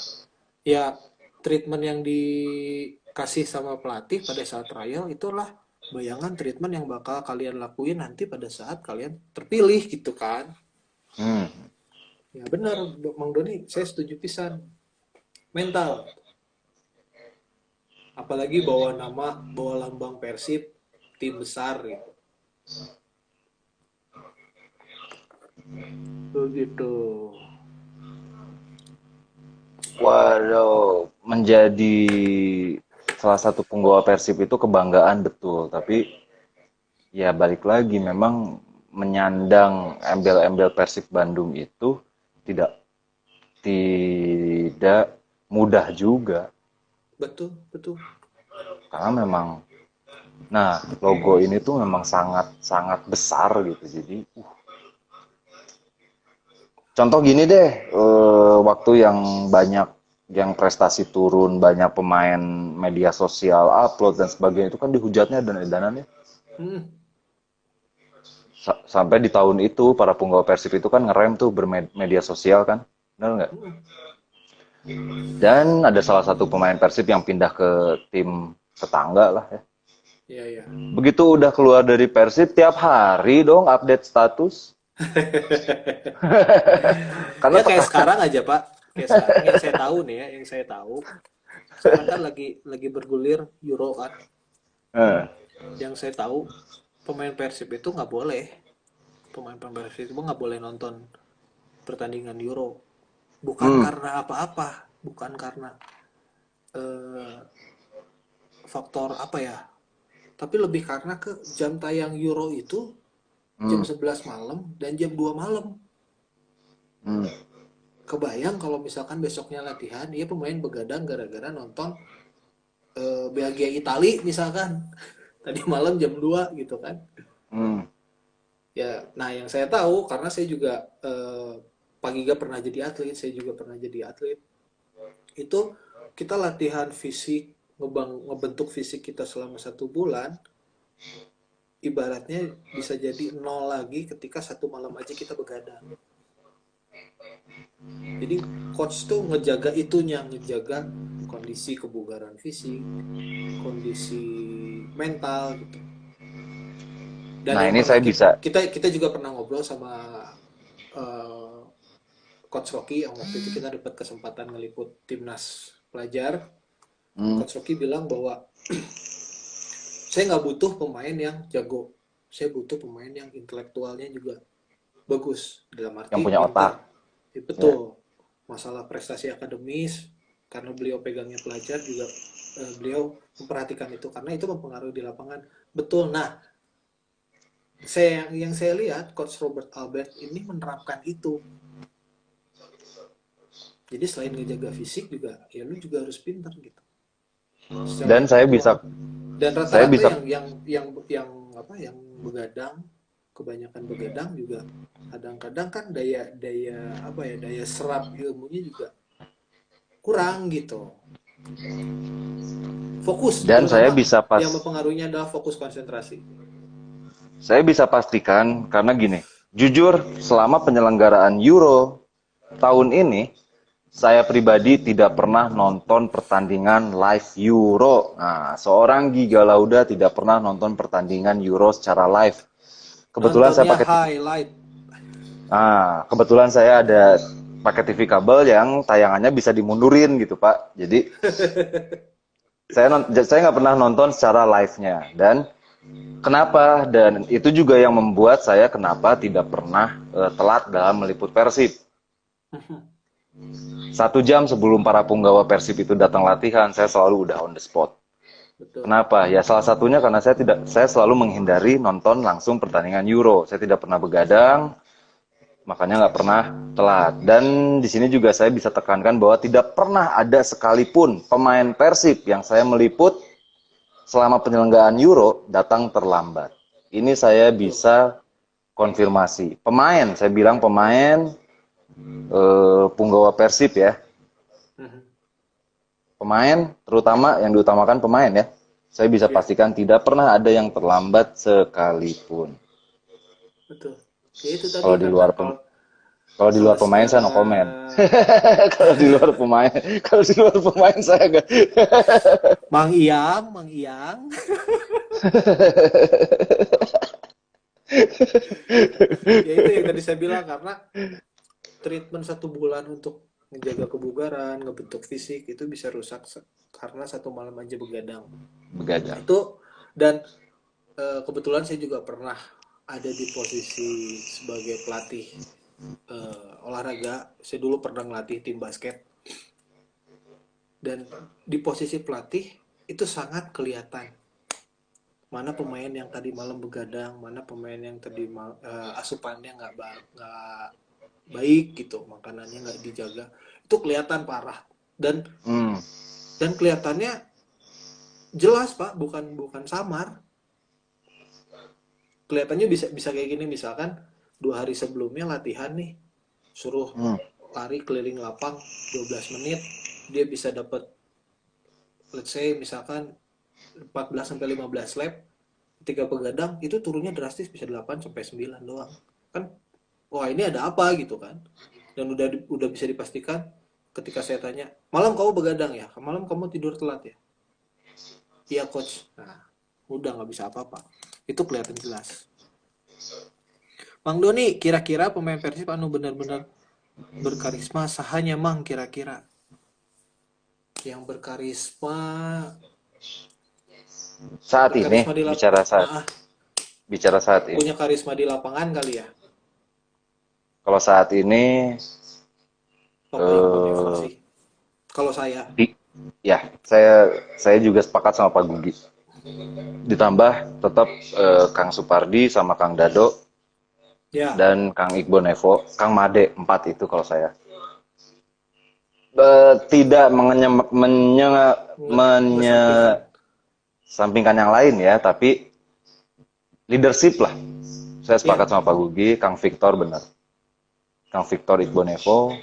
ya treatment yang dikasih sama pelatih pada saat trial itulah bayangan treatment yang bakal kalian lakuin nanti pada saat kalian terpilih gitu kan. Hmm. Ya benar Mang Doni, saya setuju pisan, mental, apalagi bawa nama, bawa lambang Persib, tim besar gitu. Begitu. Waduh, menjadi salah satu punggawa Persib itu kebanggaan betul, tapi ya balik lagi memang menyandang embel-embel Persib Bandung itu tidak tidak mudah juga, Betul betul. karena memang nah logo ini tuh memang sangat sangat besar gitu, jadi contoh gini deh, waktu yang banyak yang prestasi turun, banyak pemain media sosial upload dan sebagainya itu kan dihujatnya dan edanannya. Hmm. Sampai di tahun itu para punggawa Persib itu kan ngerem tuh bermedia sosial kan, benar nggak? Hmm. Dan ada salah satu pemain Persib yang pindah ke tim tetangga lah ya. Ya ya. Begitu udah keluar dari Persib, tiap hari dong update status. Karena Ya kayak tekanan. sekarang aja Pak, kayak sekarang yang saya tahu nih ya, yang saya tahu sekarang kan lagi bergulir Euro kan. Eh, Yang saya tahu pemain Persib itu nggak boleh, pemain Persib itu nggak boleh nonton pertandingan Euro, bukan hmm, karena apa-apa, bukan karena eh, faktor apa ya, tapi lebih karena ke jam tayang Euro itu jam hmm, 11 malam dan jam 2 malam. hmm, Kebayang kalau misalkan besoknya latihan, dia pemain begadang gara-gara nonton Belgia Itali misalkan tadi malam jam 2 gitu kan. hmm. Nah, yang saya tahu karena saya juga Pak Giga pernah jadi atlet, saya juga pernah jadi atlet. Itu kita latihan fisik, ngebentuk fisik kita selama 1 bulan, ibaratnya bisa jadi nol lagi ketika 1 malam aja kita begadang. Jadi coach tuh ngejaga itunya, ngejaga kondisi kebugaran fisik, kondisi mental gitu. Dan Nah, yang ini pernah saya bisa. kita juga pernah ngobrol sama eh, Coach Rocky yang waktu itu kita dapat kesempatan ngeliput timnas pelajar. Hmm, Coach Rocky bilang bahwa saya nggak butuh pemain yang jago, saya butuh pemain yang intelektualnya juga bagus, dalam yang arti punya pinter. otak. Ya, Ya. betul. Masalah prestasi akademis, karena beliau pegangnya pelajar juga, beliau memperhatikan itu karena itu mempengaruhi di lapangan. Betul. Nah, yang saya lihat Coach Robert Albert ini menerapkan itu. Jadi selain ngejaga fisik juga, ya lu juga harus pintar gitu, secara Dan intelektual. Dan saya rata-rata bisa yang apa yang begadang, kebanyakan begadang juga kadang-kadang kan daya daya apa ya daya serap ilmunya juga kurang gitu. Fokus, dan saya terutama bisa yang mempengaruhinya adalah fokus konsentrasi. saya bisa pastikan karena gini, jujur selama penyelenggaraan Euro tahun ini saya pribadi tidak pernah nonton pertandingan live Euro. Nah, seorang Giga Lauda tidak pernah nonton pertandingan Euro secara live. Kebetulan saya Nontonnya pakai TV. highlight. Kebetulan saya ada pakai TV kabel yang tayangannya bisa dimundurin gitu, Pak. Jadi saya nggak pernah nonton secara live-nya. Dan kenapa? Dan itu juga yang membuat saya kenapa tidak pernah telat dalam meliput Persib. 1 jam sebelum para punggawa Persib itu datang latihan, saya selalu udah on the spot. Betul. Kenapa? Ya salah satunya karena saya selalu menghindari nonton langsung pertandingan Euro. Saya tidak pernah begadang, makanya nggak pernah telat. Dan di sini juga saya bisa tekankan bahwa tidak pernah ada sekalipun pemain Persib yang saya meliput selama penyelenggaraan Euro datang terlambat. Ini saya Betul. bisa konfirmasi. Pemain, saya bilang pemain punggawa Persib ya. Pemain, terutama yang diutamakan pemain ya. Saya bisa Ya, pastikan tidak pernah ada yang terlambat sekalipun. betul. Ya itu tadi Kalau di karena luar kalau kalau di luar kalau pemain saya no secara comment. Kalau di luar pemain, kalau di luar pemain saya enggak. Mang Iyang, Mang Iyang. Ya itu yang tadi saya bilang karena treatment 1 bulan untuk menjaga kebugaran, ngebentuk fisik itu bisa rusak karena 1 malam aja begadang. Begadang. Itu dan kebetulan saya juga pernah ada di posisi sebagai pelatih olahraga. Saya dulu pernah ngelatih tim basket dan di posisi pelatih itu sangat kelihatan mana pemain yang tadi malam begadang, mana pemain yang tadi asupannya nggak baik gitu, makanannya nggak dijaga, itu kelihatan parah dan Hmm. kelihatannya jelas Pak, bukan samar. Kelihatannya bisa kayak gini, misalkan 2 hari sebelumnya latihan nih, suruh lari keliling lapang 12 menit, dia bisa dapat let's say misalkan 14 sampai 15 lap. Ketika begadang itu turunnya drastis bisa 8 sampai 9 doang. Kan wah ini ada apa gitu kan. Dan udah bisa dipastikan ketika saya tanya, "Malam kamu begadang ya? Malam kamu tidur telat ya?" "Iya, coach." Nah, udah nggak bisa apa-apa. Itu kelihatan jelas. Mang Doni, kira-kira pemain Persib anu benar-benar berkarisma sahanya Mang kira-kira? Yang berkarisma Saat ini berkarisma di bicara saat ini. punya karisma di lapangan kali ya. Kalau saat ini Pemain Bonevo sih. Kalau saya. ya saya juga sepakat sama Pak Gugi. Ditambah tetap Kang Supardi sama Kang Dado Ya. dan Kang Iqbal Nevo, Kang Made, 4 itu kalau saya. Tidak menyesampingkan yang lain ya, tapi leadership lah. Saya Iya, sepakat sama Pak Gugi, Kang Victor benar. Kang Victor Iqbonevo,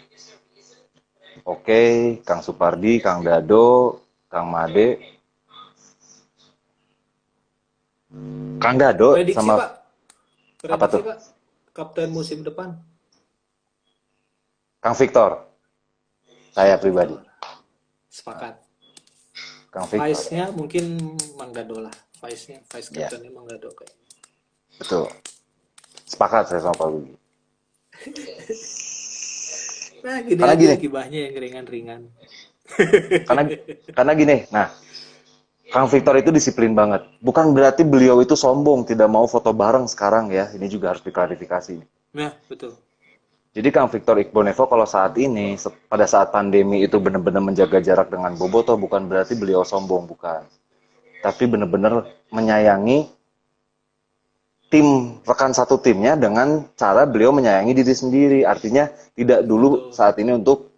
oke, Kang Supardi, Kang Dado, Kang Made, Kang Dado prediksi sama Pak, apa prediksi tuh? Pak, kapten musim depan, Kang Victor, saya Kang pribadi, Victor. Sepakat. Kang Victor. Vice-nya mungkin Manggado lah. Vice-nya, vice Ya, captain-nya Manggado kayak. betul. Sepakat saya sama Pak Gugi. Nah, gini Karena aja gini, gibahnya yang ringan-ringan. karena karena gini. Nah, Kang Victor itu disiplin banget. Bukan berarti beliau itu sombong, tidak mau foto bareng sekarang ya. Ini juga harus diklarifikasi. Nah, betul. Jadi Kang Victor Iqbonevo kalau saat ini, pada saat pandemi itu benar-benar menjaga jarak dengan Boboto, bukan berarti beliau sombong, bukan. Tapi benar-benar menyayangi tim, rekan satu timnya dengan cara beliau menyayangi diri sendiri. Artinya tidak dulu Betul. saat ini untuk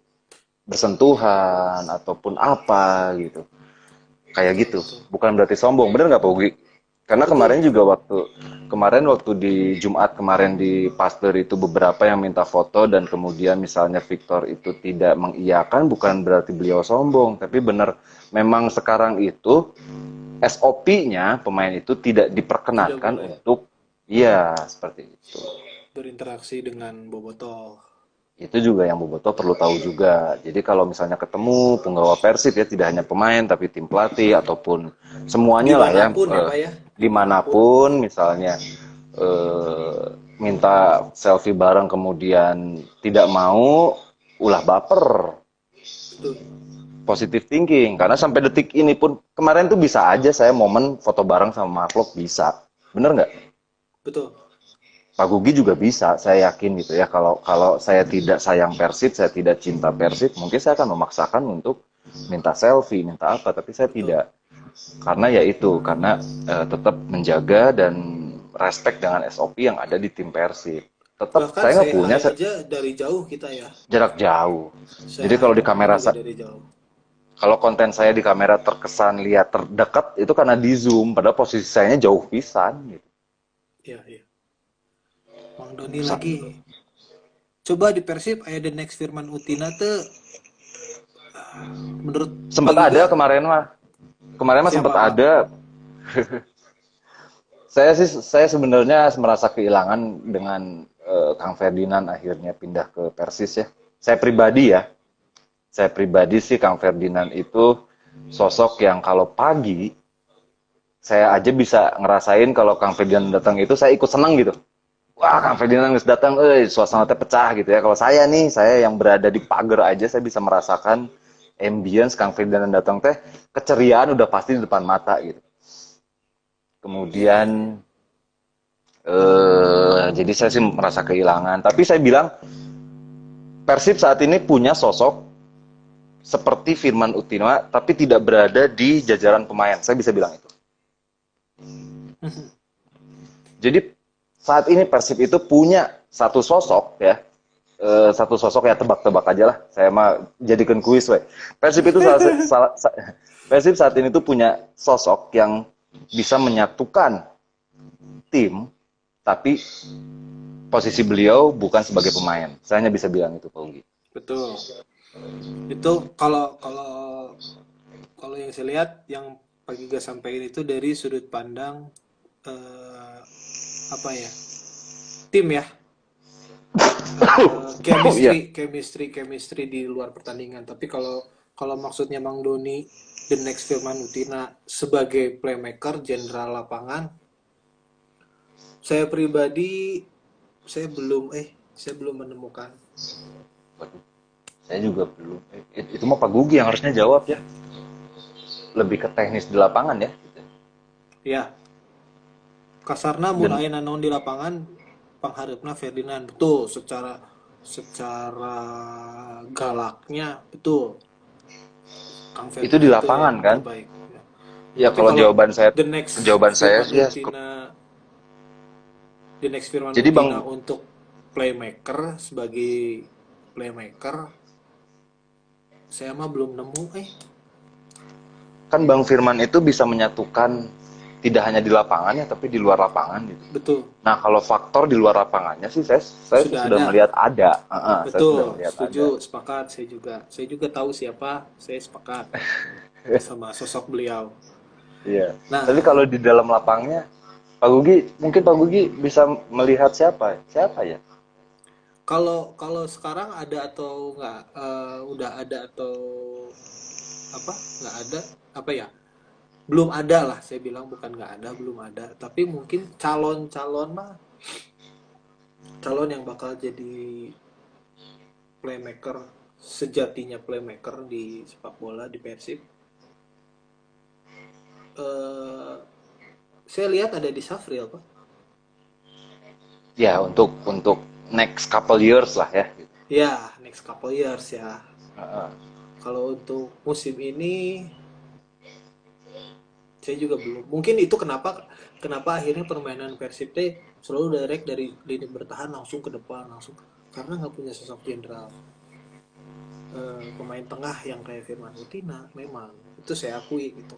bersentuhan ataupun apa gitu. Kayak Betul, gitu. betul. Bukan berarti sombong. Bener nggak Pak Ugi? Karena Betul, kemarin betul. juga waktu di Jumat kemarin di Pasteur itu beberapa yang minta foto dan kemudian misalnya Victor itu tidak mengiyakan, bukan berarti beliau sombong, tapi benar memang sekarang itu SOP-nya pemain itu tidak Tidak diperkenankan boleh untuk iya seperti itu. berinteraksi dengan Boboto. Itu juga yang Boboto perlu tahu juga. Jadi kalau misalnya ketemu penggawa Persib ya tidak hanya pemain tapi tim pelatih ataupun semuanya lah ya Dimanapun ya Pak ya, dimanapun. dimanapun misalnya minta selfie bareng kemudian tidak mau ulah baper. Betul, Positive thinking karena sampai detik ini pun kemarin tuh bisa aja saya momen foto bareng sama Mark bisa. Bener nggak? betul, Pak Gugi juga bisa, saya yakin gitu ya. Kalau kalau saya tidak sayang Persib, saya tidak cinta Persib, mungkin saya akan memaksakan untuk minta selfie, minta apa, tapi saya betul. tidak. Karena ya itu, karena tetap menjaga dan respect dengan SOP yang ada di tim Persib. Tetap Bahkan saya nggak say punya hi aja dari jauh kita ya. jarak jauh. Say Jadi hi kalau di pemain kamera juga dari jauh. kalau konten saya di kamera terkesan lihat terdekat itu karena di zoom, padahal posisi saya jauh pisan gitu. Iya, iya. Mang Doni lagi. Coba di Persib ada the next Firman Utina tuh menurut Pak Sempat ada Giga kemarin mah siapa sempat Pak? ada. Saya sebenarnya merasa kehilangan dengan Kang Ferdinand akhirnya pindah ke Persis ya. Saya pribadi ya, saya pribadi sih Kang Ferdinand itu sosok yang kalau pagi saya aja bisa ngerasain kalau Kang Ferdinand datang itu saya ikut senang gitu. Wah Kang Ferdinand harus datang, suasana teh pecah gitu ya. Kalau saya nih, saya yang berada di pagar aja saya bisa merasakan ambience Kang Ferdinand datang teh keceriaan udah pasti di depan mata gitu. Iya, iya, iya. Kemudian jadi saya sih merasa kehilangan. Tapi saya bilang Persib saat ini punya sosok seperti Firman Utina, tapi tidak berada di jajaran pemain. Saya bisa bilang itu. Jadi saat ini Persib itu punya satu sosok ya, satu sosok ya tebak-tebak aja lah. Saya mah jadikan kuis we. Persib itu Persib saat ini tuh punya sosok yang bisa menyatukan tim, tapi posisi beliau bukan sebagai pemain. Saya hanya bisa bilang itu, Pak Ugi. Betul. Itu kalau kalau kalau yang saya lihat yang Pak Giga sampaikan itu dari sudut pandang eh, apa ya? Tim ya. Oh iya, Chemistry di luar pertandingan. Tapi kalau kalau maksudnya Mang Doni the next Firman Utina sebagai playmaker jenderal lapangan, saya pribadi saya belum menemukan. waduh, saya juga belum. Itu mah Pak Gugi yang harusnya jawab ya. Lebih ke teknis di lapangan ya. Ya, kasarna mun Dan aya naon di lapangan pangharepna Ferdinand betul secara secara galaknya betul Kang itu di Ferdinand tuh lapangan yang kan? terbaik ya. Ya Tapi kalau kalau jawaban saya Firman sih ya. Utina the next Firman Jadi Utina Bang untuk playmaker sebagai playmaker saya mah belum nemu kan Bang Firman itu bisa menyatukan tidak hanya di lapangannya tapi di luar lapangan gitu. Betul. Nah, kalau faktor di luar lapangannya sih saya Sudah sudah ada. melihat ada. Saya sudah Betul, melihat ada. setuju, sepakat. Saya juga tahu siapa. Saya sepakat sama sosok beliau. Iya. Nah, Tapi kalau di dalam lapangnya, mungkin Pak Gugi bisa melihat siapa? Siapa ya? kalau kalau sekarang ada atau nggak, udah ada atau apa? Nggak ada, apa ya? Belum ada lah, saya bilang bukan nggak ada, belum ada. Tapi mungkin calon-calon mah, calon yang bakal jadi playmaker sejatinya, playmaker di sepak bola di Persib. eh saya lihat ada di Safril, Pak. Ya, untuk next couple years lah ya. Ya, next couple years ya. Heeh. Kalau untuk musim ini, saya juga belum. Mungkin itu kenapa kenapa akhirnya permainan Persib teh selalu direct dari lini bertahan langsung ke depan langsung, karena nggak punya sosok jenderal. Pemain tengah yang kayak Firman Utina memang itu saya akui gitu.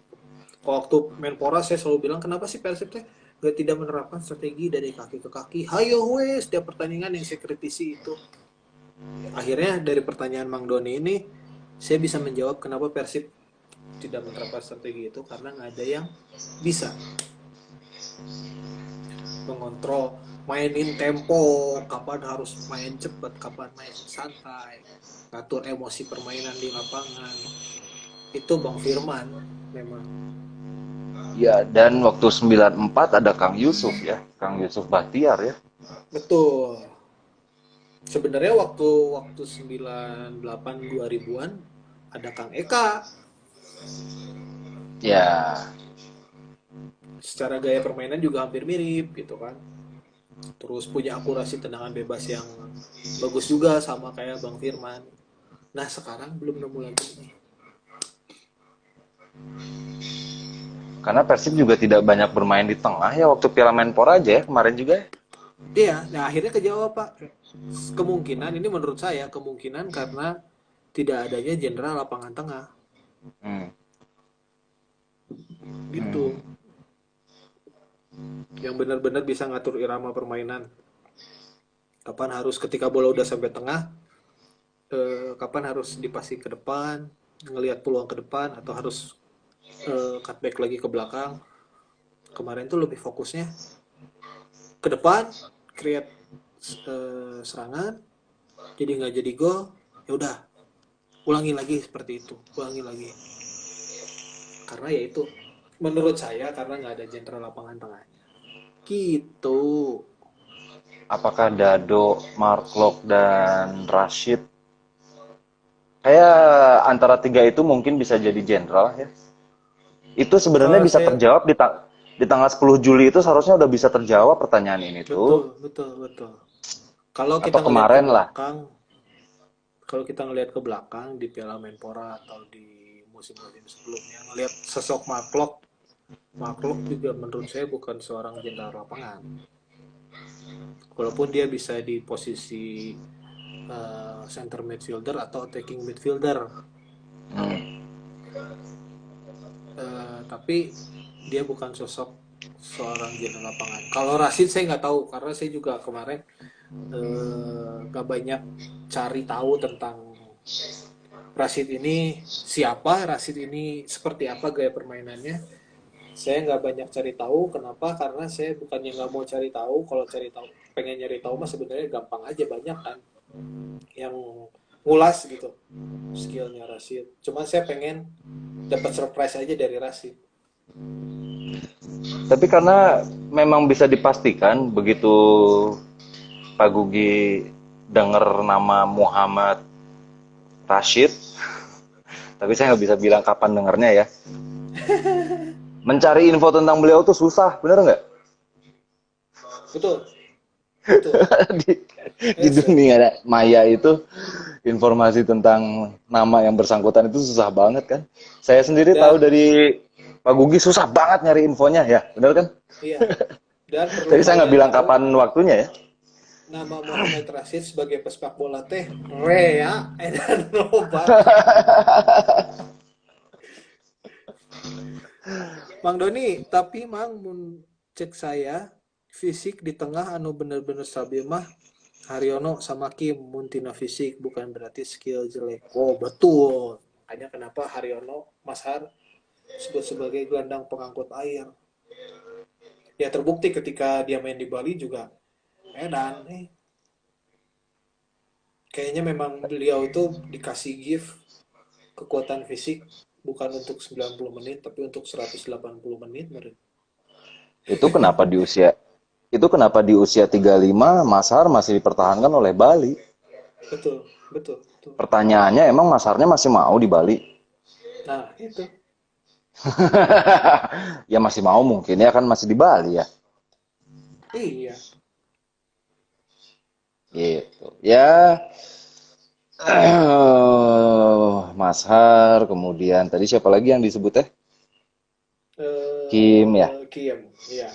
Waktu Menpora saya selalu bilang kenapa sih Persib teh gak tidak menerapkan strategi dari kaki ke kaki. Hayo wes, setiap pertandingan yang saya kritisi itu. Akhirnya dari pertanyaan Mang Doni ini saya bisa menjawab kenapa Persib tidak menerapkan strategi itu, karena nggak ada yang bisa mengontrol, mainin tempo, kapan harus main cepat, kapan main santai, ngatur emosi permainan di lapangan. Itu Bang Firman memang. Ya, dan waktu 94 ada Kang Yusuf ya, Kang Yusuf Bahtiar ya. Betul. Sebenarnya waktu waktu 98 2000-an ada Kang Eka. Ya, Secara gaya permainan juga hampir mirip gitu kan. Terus punya akurasi tendangan bebas yang bagus juga sama kayak Bang Firman. Nah, sekarang belum nemu lagi nih. karena Persib juga tidak banyak bermain di tengah ya waktu Piala Menpora aja ya kemarin juga. Iya, nah akhirnya kejawab Pak. Kemungkinan ini menurut saya kemungkinan karena tidak adanya jenderal lapangan tengah Hmm. gitu. Yang benar-benar bisa ngatur irama permainan. Kapan harus ketika bola udah sampai tengah, kapan harus dipasi ke depan, ngelihat peluang ke depan atau harus cutback lagi ke belakang. Kemarin tuh lebih fokusnya ke depan, create serangan, jadi nggak jadi gol, ya udah ulangi lagi seperti itu, ulangi lagi. Karena ya itu menurut saya karena nggak ada jenderal lapangan tengahnya. Gitu. Apakah Dado, Mark Lok, dan Rashid? Kayak antara tiga itu mungkin bisa jadi jenderal ya. Itu sebenarnya bisa Saya terjawab di tanggal 10 Juli itu seharusnya udah bisa terjawab pertanyaan ini tuh. betul betul betul. Kalau Atau kita ngelihat ke kemarin lah. belakang, kalau kita ngelihat ke belakang di Piala Menpora atau di musim-musim sebelumnya, ngelihat sosok Mark Lok juga menurut saya bukan seorang jenderal lapangan. Walaupun dia bisa di posisi center midfielder atau attacking midfielder, Hmm. tapi dia bukan sosok seorang jenderal lapangan. Kalau Rashid saya nggak tahu karena saya juga kemarin nggak banyak cari tahu tentang Rashid ini siapa, Rashid ini seperti apa gaya permainannya. Saya nggak banyak cari tahu. Kenapa? Karena saya bukannya nggak mau cari tahu. Kalau cari tahu, pengen nyari tahu mah sebenarnya gampang aja, banyak kan yang ngulas gitu skillnya Rashid. Cuma saya pengen dapat surprise aja dari Rashid. Tapi karena memang bisa dipastikan begitu Pak Gugi dengar nama Muhammad Rashid, tapi saya nggak bisa bilang kapan dengarnya ya. Mencari info tentang beliau tuh susah, bener nggak? Betul, betul. di, di dunia maya itu informasi tentang nama yang bersangkutan itu susah banget kan. Saya sendiri tahu Dan dari Pak Gugi susah banget nyari infonya ya, bener kan? iya, dan perlu Tapi saya nggak kalian bilang tahu, kapan waktunya ya. nama Muhammad Rashid sebagai pesepak bola teh Rea Edan Nova. Mang Doni, tapi Mang mun cek saya fisik di tengah anu bener-bener stabil mah Haryono sama Kim mun tina fisik bukan berarti skill jelek. Oh, betul. Makanya kenapa Haryono Mas Har disebut sebagai gelandang pengangkut air. Ya terbukti ketika dia main di Bali juga edan kayaknya memang beliau itu dikasih gift kekuatan fisik bukan untuk 90 menit tapi untuk 180 menit meren. Itu kenapa di usia itu kenapa di usia 35 Mas Har masih dipertahankan oleh Bali? Betul, betul, betul. Pertanyaannya emang Mas Harnya masih mau di Bali? Nah, itu. Ya masih mau mungkin ya kan masih di Bali ya. Iya. Gitu. Ya Mas Har, kemudian tadi siapa lagi yang disebut ya? Kim ya. Kim, iya.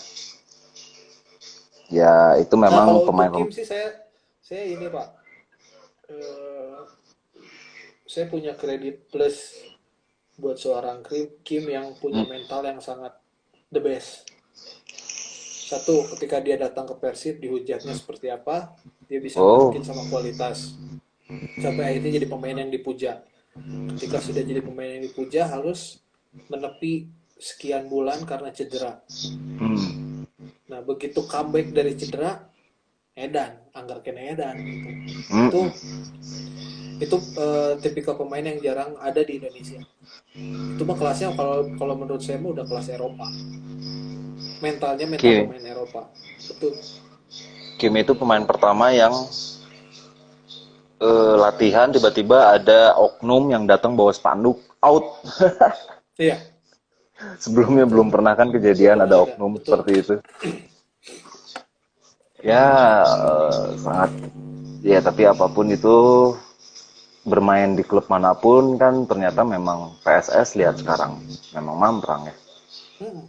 Ya itu Nah, memang kalau untuk pemain Kim sih saya ini, Pak. Eh, saya punya kredit plus buat seorang Kim yang punya mental yang sangat the best. Satu, ketika dia datang ke Persib dihujatnya seperti apa, dia bisa Oh, nunjukin sama kualitas. Sampai akhirnya jadi pemain yang dipuja. Ketika sudah jadi pemain yang dipuja harus menepi sekian bulan karena cedera. hmm, Nah, begitu comeback dari cedera, edan, anggar kena edan gitu. hmm, Itu itu tipikal pemain yang jarang ada di Indonesia. Itu mah kelasnya kalau kalau menurut saya mah udah kelas Eropa. Mentalnya mental Kim, pemain Eropa. Betul. Kim itu pemain pertama yang latihan tiba-tiba ada oknum yang datang bawa spanduk out. Iya, Sebelumnya betul. belum pernah kan kejadian Belum ada ada. oknum Betul. seperti itu. Ya sangat ya tapi apapun itu bermain di klub manapun kan ternyata memang PSS lihat sekarang memang mamprang ya. Hmm,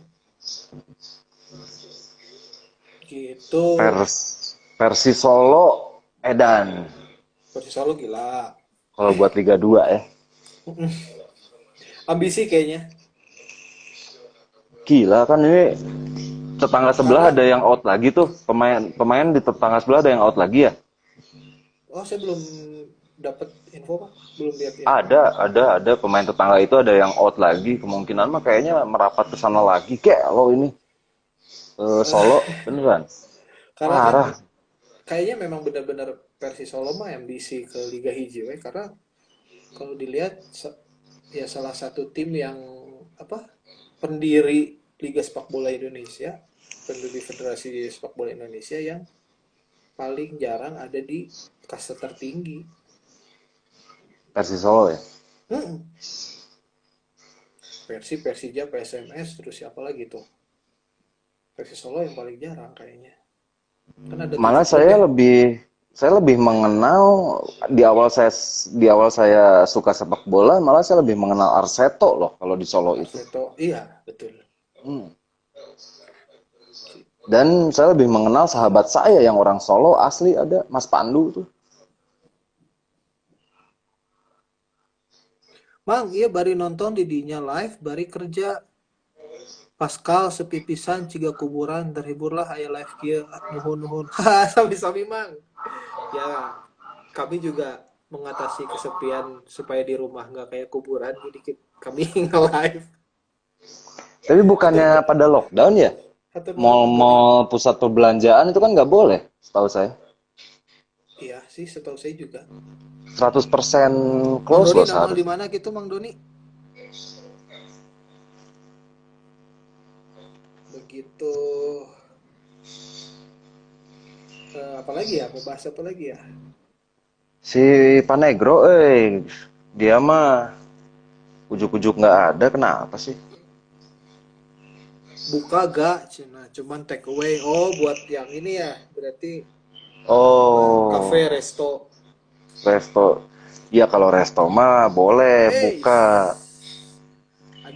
gitu. Versi Solo Edan. Persis Solo gila. Kalau buat Liga 2 ya. Ambisi kayaknya. Gila kan ini tetangga sebelah Karena ada yang out lagi tuh. Pemain di tetangga sebelah ada yang out lagi ya? saya belum dapat info, Pak. Belum lihat info. Ada pemain tetangga itu ada yang out lagi. Kemungkinan mah kayaknya merapat ke sana lagi. Kayak lo ini Solo beneran. Karena kan Parah. kayaknya memang benar-benar Persis Solo mah ambisi ke Liga Hijau ya. Karena kalau dilihat ya salah satu tim yang apa pendiri Liga Sepak Bola Indonesia, pendiri Federasi Sepak Bola Indonesia yang paling jarang ada di kasta tertinggi. Versi Solo ya. Hmm. Persija, PSMS, terus siapa lagi tuh? Persis Solo yang paling jarang kayaknya. Kan ada Malah 7 klub ya. saya lebih mengenal di awal saya suka sepak bola, malah saya lebih mengenal Arseto loh kalau di Solo itu. Arseto, iya betul. Hmm. Dan saya lebih mengenal sahabat saya yang orang Solo asli ada Mas Pandu tuh. Mang, iya bari nonton di dinya live, bari kerja. Pascal sepipisan ciga kuburan terhiburlah aya live kieu nuhun-nuhun. Sami-sami Mang. Ya, kami juga mengatasi kesepian supaya di rumah nggak kayak kuburan jadi kami nge-live. Tapi bukannya pada lockdown ya? Hatur nuhun Mang Doni. Mall-mall pusat perbelanjaan itu kan nggak boleh, setahu saya. Iya sih, setahu saya juga. 100% Mang close Doni loh nongol di seharusnya. mana gitu Mang Doni? Begitu. Apa lagi ya? Mau bahas apa lagi ya? Si Panegro, dia mah ujuk-ujuk nggak ada, kenapa sih? Buka gak? Cina, cuman take away. Oh, buat yang ini ya. Berarti cafe, Oh, resto. resto. Ya kalau resto mah boleh Eh, buka,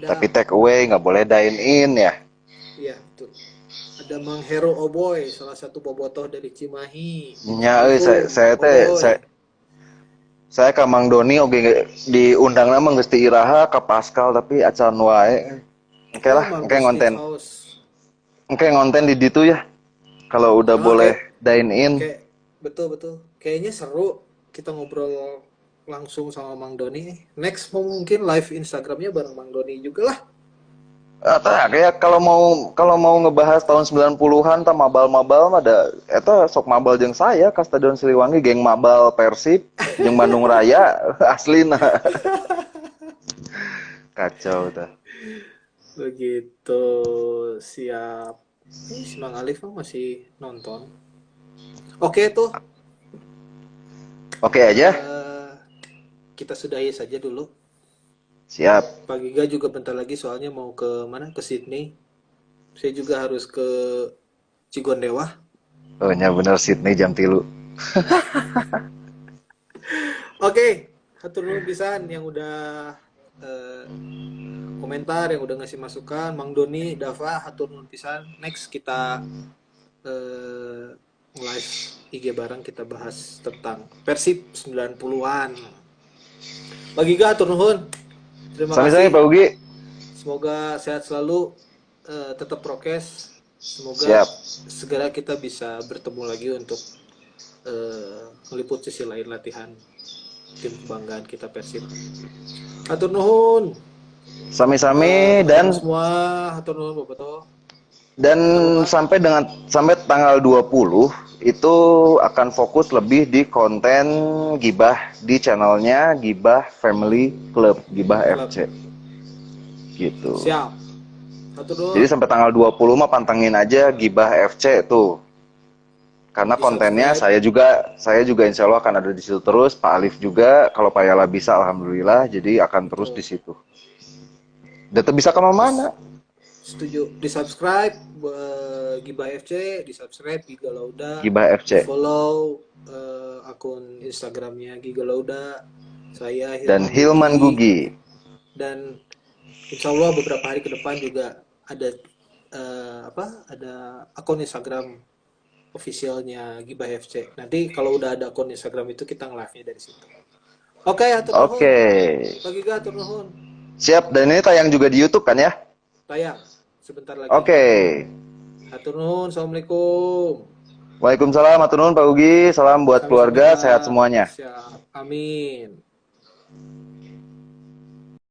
tapi ada. take away nggak boleh dine in ya. Iya, betul. Ada Mang Hero Oboy, salah satu bobotoh dari Cimahi. Nya, Assalamualaikum, saya Mang teh Oboy. saya ke Mang Doni oke diundang nama geus ti iraha ka Pascal tapi acan wae Oke lah, oke Margos Guest ngonten. House. Oke ngonten di situ ya. Kalau udah boleh Kayak dine in. kayak betul betul. Kayaknya seru kita ngobrol langsung sama Mang Doni. Next mungkin live Instagramnya bareng Mang Doni juga lah. Atau kayak kalau mau ngebahas tahun 90-an tah mabal-mabal mah ada eta sok mabal jeung saya ka Stadion Siliwangi geng mabal Persib jeung Bandung Raya aslina. Kacau tah. Begitu, siap. Ini si Mang Alif mah masih nonton. Oke tuh, Oke aja. kita sudahi saja dulu. Siap. Pak Giga juga bentar lagi soalnya mau ke mana? Ke Sydney. Saya juga harus ke Cigondewa. Oh nya bener Sydney jam 3. Oke, hatur nuhun pisan yang udah eh, komentar, yang udah ngasih masukan. Mang Doni, Dava, hatur nuhun pisan. Next kita live IG bareng kita bahas tentang Persib 90-an. Pak Giga, hatur nuhun. Terima Sami-sami kasih. Pak Ugi. Semoga sehat selalu, tetap prokes. Semoga Siap. segera kita bisa bertemu lagi untuk meliput sisi lain latihan tim kebanggaan kita Persib. Hatur nuhun. Sami-sami dan Semua hatur nuhun Boboto. dan sampai tanggal 20 itu akan fokus lebih di konten gibah di channelnya Gibah Family Club, Gibah Club. FC. Gitu. Siap. Hatur nuhun. Jadi sampai tanggal 20 mah pantengin aja Gibah FC tuh. Karena Di kontennya subscribe. saya juga insya Allah akan ada di situ terus. Pak Alif juga, kalau Pak Yala bisa alhamdulillah, jadi akan terus di situ. Data bisa kemana-mana. Setuju. Di subscribe Gibah FC, di subscribe Giga Lauda, Gibah FC. follow akun Instagramnya Giga Lauda, saya Dan Hilman Gugi. dan insya Allah beberapa hari ke depan juga ada ada akun Instagram officialnya Gibah FC. Nanti kalau udah ada akun Instagram itu kita nge-live-nya dari situ. Oke, hatur nuhun. Oke. Pak Giga, hatur nuhun. Siap, dan ini tayang juga di YouTube kan ya? Tayang sebentar lagi. Oke. Hatur nuhun. Assalamualaikum. Waalaikumsalam, hatur nuhun Pak Ugi. Salam buat keluarga, Sama-sama. sehat semuanya. Siap. Amin.